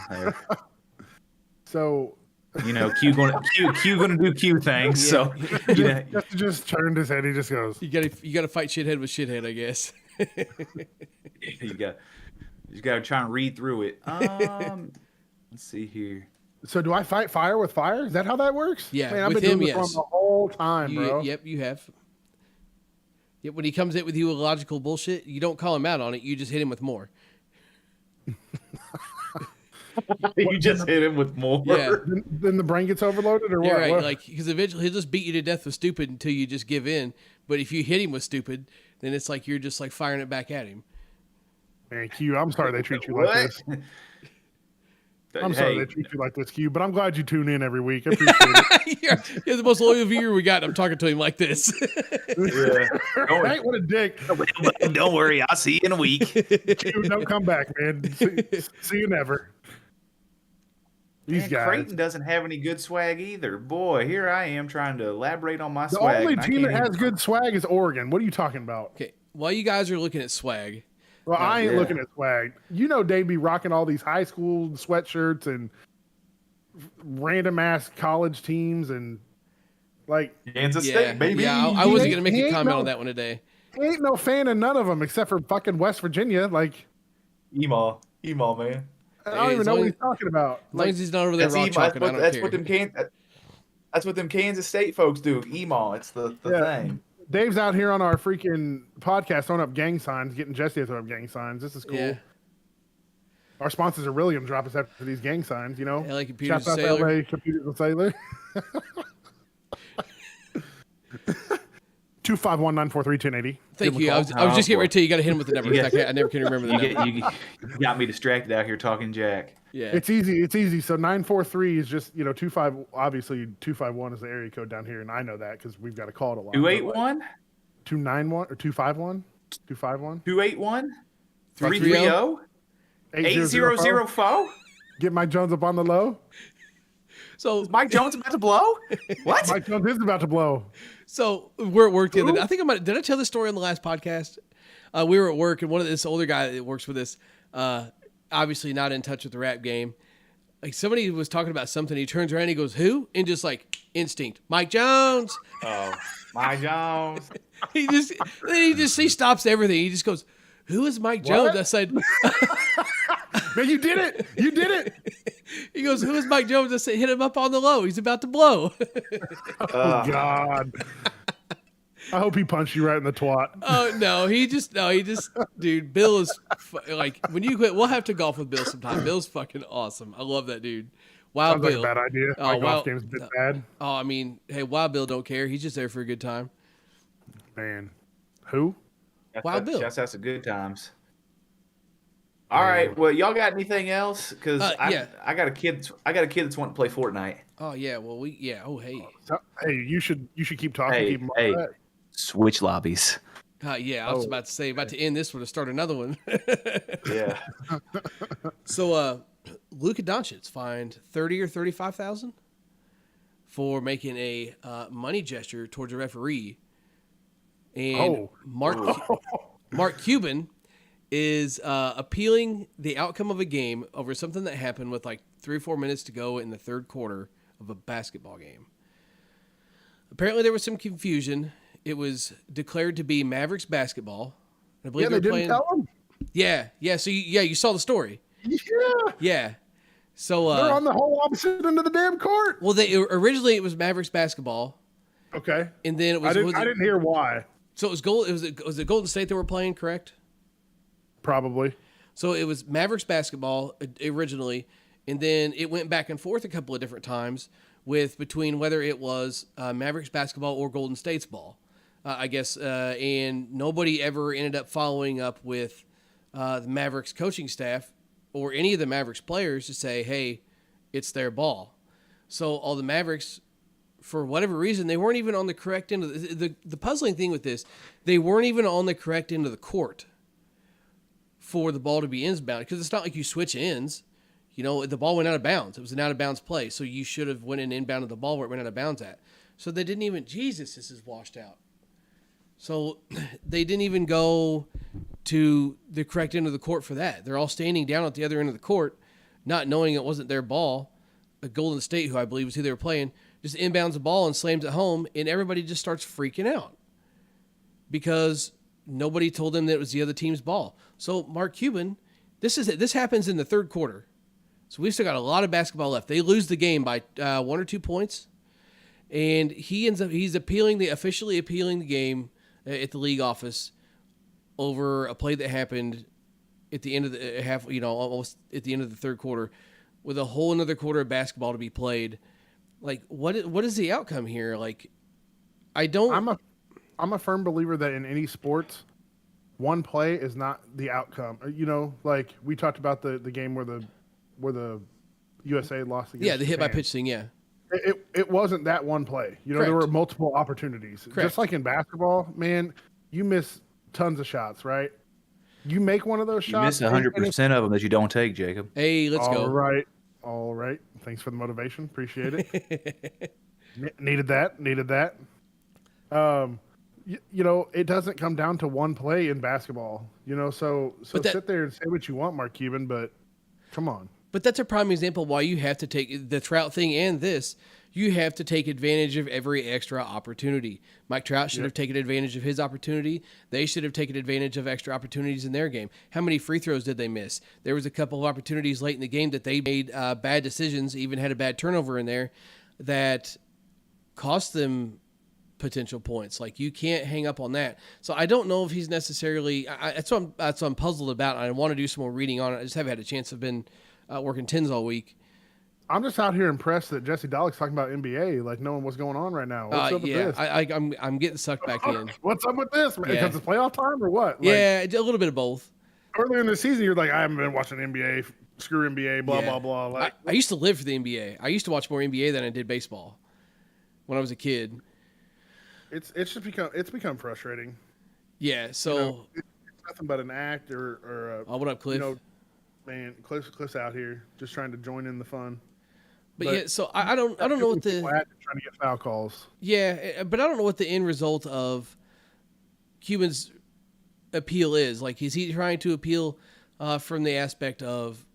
S3: So.
S1: You know, Q gonna do Q things. So
S3: just turned his head. He just goes.
S2: You gotta fight shithead with shithead, I guess.
S1: you gotta try and read through it. Let's see here.
S3: So do I fight fire with fire? Is that how that works?
S2: Yeah,
S3: man, I've been doing this the whole time, bro.
S2: Yep, you have. Yep, when he comes in with you with logical bullshit, you don't call him out on it. You just hit him with more.
S1: You just hit him with more.
S2: Yeah.
S3: Then the brain gets overloaded, or
S2: You're
S3: what?
S2: right.
S3: What?
S2: Like, because eventually he'll just beat you to death with stupid until you just give in. But if you hit him with stupid, then it's like you're just like firing it back at him.
S3: Man, Q, I'm sorry they treat you like this. I'm sorry they treat you like this, Q, but I'm glad you tune in every week. I appreciate it.
S2: You're the most loyal viewer we got. And I'm talking to him like this.
S1: Yeah.
S3: Right? What a dick.
S1: Don't worry, I'll see you in a week.
S3: Q, don't come back, man. See you never. These guys.
S1: Creighton doesn't have any good swag either. Boy, here I am trying to elaborate on my
S3: The
S1: swag.
S3: only team that has good swag is Oregon. What are you talking about?
S2: Okay. While you guys are looking at swag,
S3: Well, I ain't looking at swag. You know they be rocking all these high school sweatshirts and random ass college teams and like
S1: Kansas State, baby.
S2: Yeah, I wasn't
S3: He
S2: gonna make a
S3: ain't
S2: comment
S3: no-
S2: on that one today.
S3: ain't no fan of none of them except for fucking West Virginia. Like
S1: Emaw, man.
S3: I don't even know what he's talking about.
S2: As long as he's not over there raw chalking, I don't care.
S1: That's what them Kansas State folks do. Emaw, it's the thing.
S3: Dave's out here on our freaking podcast throwing up gang signs, getting Jesse to throw up gang signs. This is cool.
S2: Yeah.
S3: Our sponsors are William drop us after these gang signs, you know.
S2: LA Computers
S3: Shout out
S2: Sailor.
S3: to LA Computers and Sailor. 251-943-1080.
S2: Thank you. I was just getting ready to tell you, you got to hit him with the number. I never can remember the number.
S1: You got me distracted out here talking Jack.
S2: Yeah.
S3: It's easy. So 943 is just, 25. Obviously, 251 is the area code down here, and I know that because we've got to call it a lot.
S1: 281?
S3: 291 or 251? 251?
S1: 281?
S2: 330?
S1: 8004?
S3: Get Mike Jones up on the low.
S2: So
S1: Is Mike Jones about to blow? What?
S3: Mike Jones is about to blow.
S2: So we're at work the other day. I think did I tell this story on the last podcast? We were at work, and one of this older guy that works with us, obviously not in touch with the rap game. Like somebody was talking about something. He turns around, and he goes, "Who?" And just like instinct, Mike Jones.
S1: Oh, Mike Jones.
S2: He stops everything. He just goes, "Who is Mike Jones?"
S3: What?
S2: I said,
S3: Man, you did it. You did it.
S2: he goes, "Who is Mike Jones?" I said, "Hit him up on the low. He's about to blow."
S3: Oh, God. I hope he punched you right in the twat.
S2: Oh no, he just dude. Bill is like when you quit. We'll have to golf with Bill sometime. Bill's fucking awesome. I love that dude. Wild
S3: Sounds
S2: Bill.
S3: like a bad idea. My golf game's a bit bad.
S2: Oh, I mean, hey, Wild Bill don't care. He's just there for a good time.
S3: Man. Who?
S2: Wild Bill.
S1: That's some good times. All right. Well, y'all got anything else? Because
S2: yeah.
S1: I got a kid. I got a kid that's wanting to play Fortnite.
S2: Oh yeah. Well, Oh hey.
S3: So, hey, you should keep talking. Keep
S1: Hey. Switch lobbies.
S2: Yeah. I was about to end this one to start another one.
S1: Yeah.
S2: So, Luka Doncic fined $30,000 or $35,000 for making a money gesture towards a referee, and Mark Cuban is appealing the outcome of a game over something that happened with like 3 or 4 minutes to go in the third quarter of a basketball game. Apparently, there was some confusion. It was declared to be Mavericks basketball. I believe
S3: they didn't tell him?
S2: Yeah. So you saw the story.
S3: Yeah.
S2: Yeah. So
S3: They're on the whole opposite end of the damn court.
S2: well, originally it was Mavericks basketball,
S3: Okay.
S2: and then it was.
S3: I didn't hear why.
S2: So it was it Golden State that were playing, correct?
S3: Probably.
S2: So it was Mavericks basketball originally, and then it went back and forth a couple of different times between whether it was Mavericks basketball or Golden State's ball, I guess. And nobody ever ended up following up with the Mavericks coaching staff or any of the Mavericks players to say, hey, it's their ball. So all the Mavericks, for whatever reason, they weren't even on the correct end of the puzzling thing with this, they weren't even on the correct end of the court for the ball to be inbound, because it's not like you switch ends. The ball went out of bounds. It was an out of bounds play, so you should have went and inbounded the ball where it went out of bounds at. So they didn't even, Jesus, this is washed out. So they didn't even go to the correct end of the court for that. They're all standing down at the other end of the court, not knowing it wasn't their ball. Golden State, who I believe was who they were playing, just inbounds the ball and slams it home, and everybody just starts freaking out because nobody told them that it was the other team's ball. So Mark Cuban, this happens in the third quarter. So we've still got a lot of basketball left. They lose the game by 1 or 2 points, and he's officially appealing the game at the league office over a play that happened at the end of the half, almost at the end of the third quarter. with a whole another quarter of basketball to be played. Like, what is the outcome here? Like, I don't.
S3: I'm a firm believer that in any sports, one play is not the outcome. You know, like we talked about the game where the USA lost against
S2: The hit by
S3: Japan.
S2: pitch thing. Yeah.
S3: It wasn't that one play. You know,
S2: Correct.
S3: there were multiple opportunities.
S2: Correct.
S3: Just like in basketball, man, you miss tons of shots, right? You make one of those
S1: You
S3: shots.
S1: miss 100% of them that you don't take, Jacob.
S2: Hey, let's go.
S3: All right. Thanks for the motivation. Appreciate it. Needed that. You know, it doesn't come down to one play in basketball. You know, so sit there and say what you want, Mark Cuban, but come on.
S2: But that's a prime example why you have to take the Trout thing and this. You have to take advantage of every extra opportunity. Mike Trout should have taken advantage of his opportunity. They should have taken advantage of extra opportunities in their game. How many free throws did they miss? There was a couple of opportunities late in the game that they made bad decisions, even had a bad turnover in there that cost them potential points. Like, you can't hang up on that. So I don't know if he's necessarily. That's what I'm puzzled about. I want to do some more reading on it. I just haven't had a chance. I've been working tins all week.
S3: I'm just out here impressed that Jesse Dollick's talking about NBA, like knowing what's going on right now. What's up with this?
S2: I'm getting sucked back in.
S3: What's up with this, man? Because it's playoff time or what?
S2: Yeah, a little bit of both.
S3: Earlier in the season, you're like, I haven't been watching NBA. Screw NBA. Blah blah blah. Like,
S2: I used to live for the NBA. I used to watch more NBA than I did baseball when I was a kid.
S3: It's become frustrating.
S2: Yeah. So
S3: you know, it's nothing but an act or
S2: what up, Cliff?
S3: You know, man, Cliff's out here just trying to join in the fun.
S2: But yeah, so I don't know what the
S3: trying to get foul calls.
S2: Yeah, but I don't know what the end result of Cuban's appeal is. Like, is he trying to appeal from the aspect of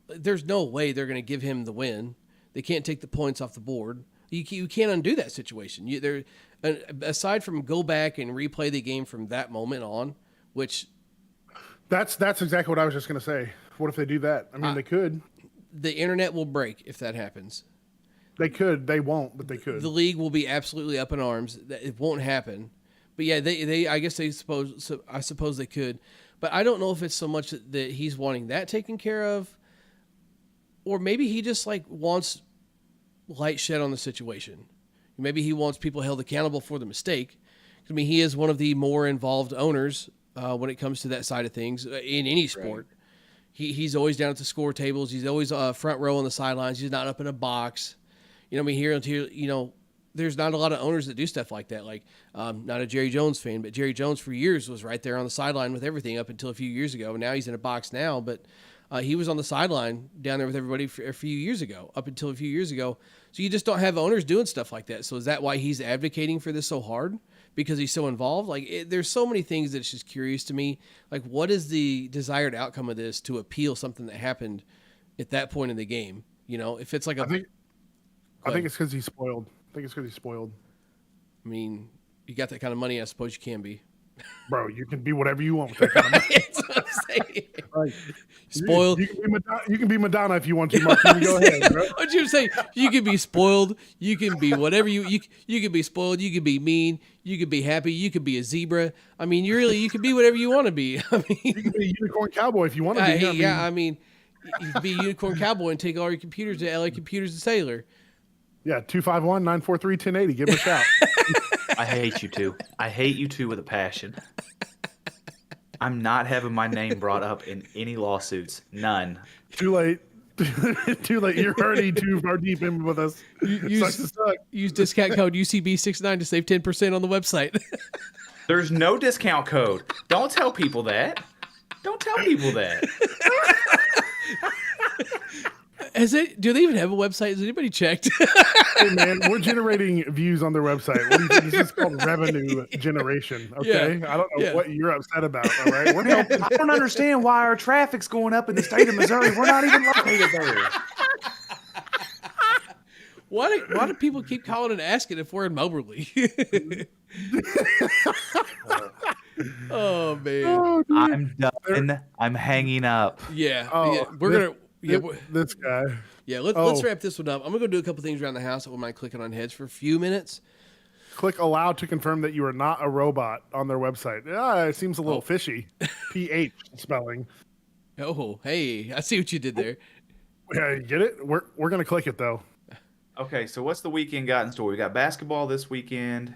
S2: there's no way they're going to give him the win. They can't take the points off the board. You can't undo that situation. Aside from go back and replay the game from that moment on, which
S3: that's exactly what I was just going to say. What if they do that? I mean, they could.
S2: The internet will break if that happens.
S3: They could. They won't, but they could.
S2: The league will be absolutely up in arms. It won't happen. But yeah, I suppose they could. But I don't know if it's so much that he's wanting that taken care of, or maybe he just like wants light shed on the situation. Maybe he wants people held accountable for the mistake. I mean, he is one of the more involved owners when it comes to that side of things in any sport. Right. He's always down at the score tables. He's always front row on the sidelines. He's not up in a box. You know, I mean, here, you know, there's not a lot of owners that do stuff like that. Like, not a Jerry Jones fan, but Jerry Jones for years was right there on the sideline with everything up until a few years ago. Now he's in a box now, but he was on the sideline down there with everybody for a few years ago, up until a few years ago. So you just don't have owners doing stuff like that. So is that why he's advocating for this so hard? Because he's so involved? Like, there's so many things that's just curious to me. Like, what is the desired outcome of this to appeal something that happened at that point in the game? You know, if it's like
S3: I think it's because he's spoiled. I
S2: mean, you got that kind of money, I suppose you can be.
S3: Bro, you can be whatever you want with that kind of money.
S2: That's what I'm saying.
S3: Like,
S2: spoiled.
S3: You can be Madonna if you want to, Mark. Go ahead, bro.
S2: What you say? You can be spoiled. You can be whatever you can be spoiled. You can be mean. You can be happy. You can be a zebra. I mean, you can be whatever you want to be. I mean,
S3: you can be a unicorn cowboy if you want to be.
S2: I mean, you can be a unicorn cowboy and take all your computers to LA Computers and Sailor.
S3: Yeah, 251-943-1080. Give him a shout.
S1: I hate you two. I hate you two with a passion. I'm not having my name brought up in any lawsuits. None.
S3: Too late. Too late. You're already too far deep in with us.
S2: Use discount code UCB69 to save 10% on the website.
S1: There's no discount code. Don't tell people that. Don't tell people that.
S2: Do they even have a website? Has anybody checked?
S3: Hey man, we're generating views on their website. What do you think? This is called revenue generation. Okay, I don't know what you're upset about. All right, we're helping.
S1: I don't understand why our traffic's going up in the state of Missouri. We're not even located there.
S2: Why do people keep calling and asking if we're in Moberly? Oh man,
S1: I'm done. I'm hanging up.
S2: Yeah,
S3: this guy.
S2: Yeah, let's wrap this one up. I'm gonna go do a couple things around the house that we might click on heads for a few minutes.
S3: Click allow to confirm that you are not a robot on their website. It seems a little fishy. PH spelling.
S2: Oh, hey, I see what you did there.
S3: Yeah, you get it? We're gonna click it though.
S1: Okay, so what's the weekend got in store? We got basketball this weekend.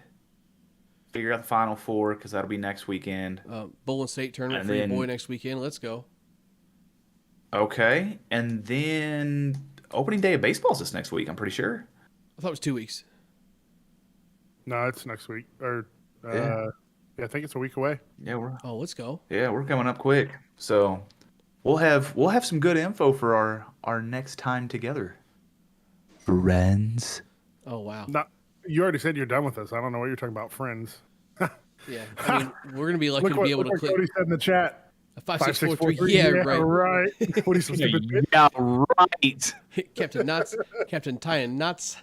S1: Figure out the Final Four because that'll be next weekend.
S2: Bowling State tournament
S1: And
S2: for your
S1: then-
S2: boy next weekend. Let's go.
S1: Okay, and then opening day of baseball's this next week. I'm pretty sure.
S2: I thought it was 2 weeks.
S3: No, it's next week. Or
S1: Yeah.
S3: I think it's a week away.
S1: Yeah,
S2: Oh, let's go.
S1: we're coming up quick. So we'll have some good info for our next time together. Friends.
S2: Oh, wow.
S3: Not you already said you're done with us. I don't know what you're talking about, friends.
S2: Yeah. I mean, we're going to be lucky to be able to
S3: what
S2: click
S3: Cody said in the chat.
S2: a 5643. Yeah, right.
S3: right. What are you stupid bitch?
S1: Yeah, right.
S2: Captain Nuts. Captain Tying Nuts.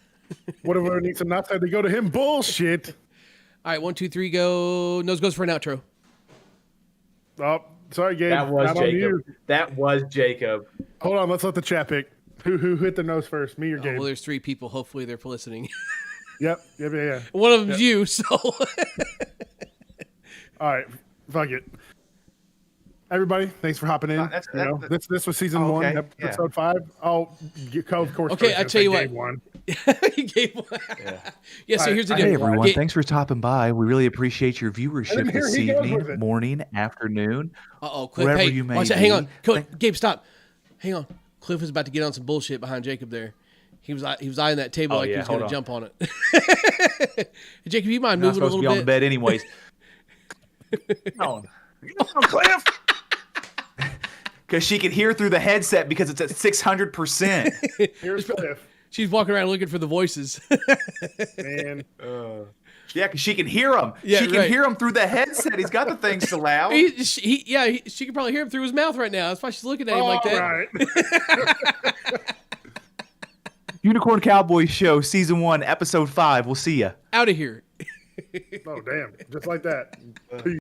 S3: Whatever needs some nuts had to go to him. Bullshit.
S2: All right, 1, 2, 3, go. Nose goes for an outro.
S3: Oh, sorry, Gabe.
S1: That was
S3: Not on
S1: Jacob.
S3: you.
S1: That was Jacob.
S3: Hold on, let's let the chat pick. Who hit the nose first? Me or Gabe?
S2: Well, there's 3 people. Hopefully they're listening.
S3: Yep. Yeah.
S2: One of them's you, so.
S3: All right, fuck it. Everybody, thanks for hopping in. This was season 1,
S1: okay,
S3: episode 5. Oh, of course.
S2: Okay, I tell you what.
S3: Gabe won.
S2: You gave one. Yeah, so here's the deal.
S1: Hey everyone,
S2: Ga-
S1: thanks for stopping by. We really appreciate your viewership
S3: hear
S1: this
S3: he goes with
S1: evening,
S3: it.
S1: morning, afternoon.
S2: Uh-oh, Cliff.
S1: wherever
S2: Hey,
S1: you may
S2: watch that. Hang on.
S1: be.
S2: Gabe, stop. Hang on. Cliff is about to get on some bullshit behind Jacob there. He was eyeing that table like he was going to jump on it. Hey, Jacob, you mind
S1: I'm not
S2: moving a
S1: supposed to
S2: little
S1: be on the
S2: bit?
S1: bed anyways. Come on, Cliff. Because she can hear through the headset because it's at 600%.
S3: Here's Cliff.
S2: She's walking around looking for the voices.
S3: Man.
S1: Yeah, because she can hear him.
S2: Yeah,
S1: she can
S2: right.
S1: hear him through the headset. He's got the thing so loud.
S2: she can probably hear him through his mouth right now. That's why she's looking at him like that.
S3: Right.
S1: Unicorn Cowboy Show Season 1, Episode 5. We'll see ya.
S2: Out of here.
S3: Oh, damn. Just like that. Peace.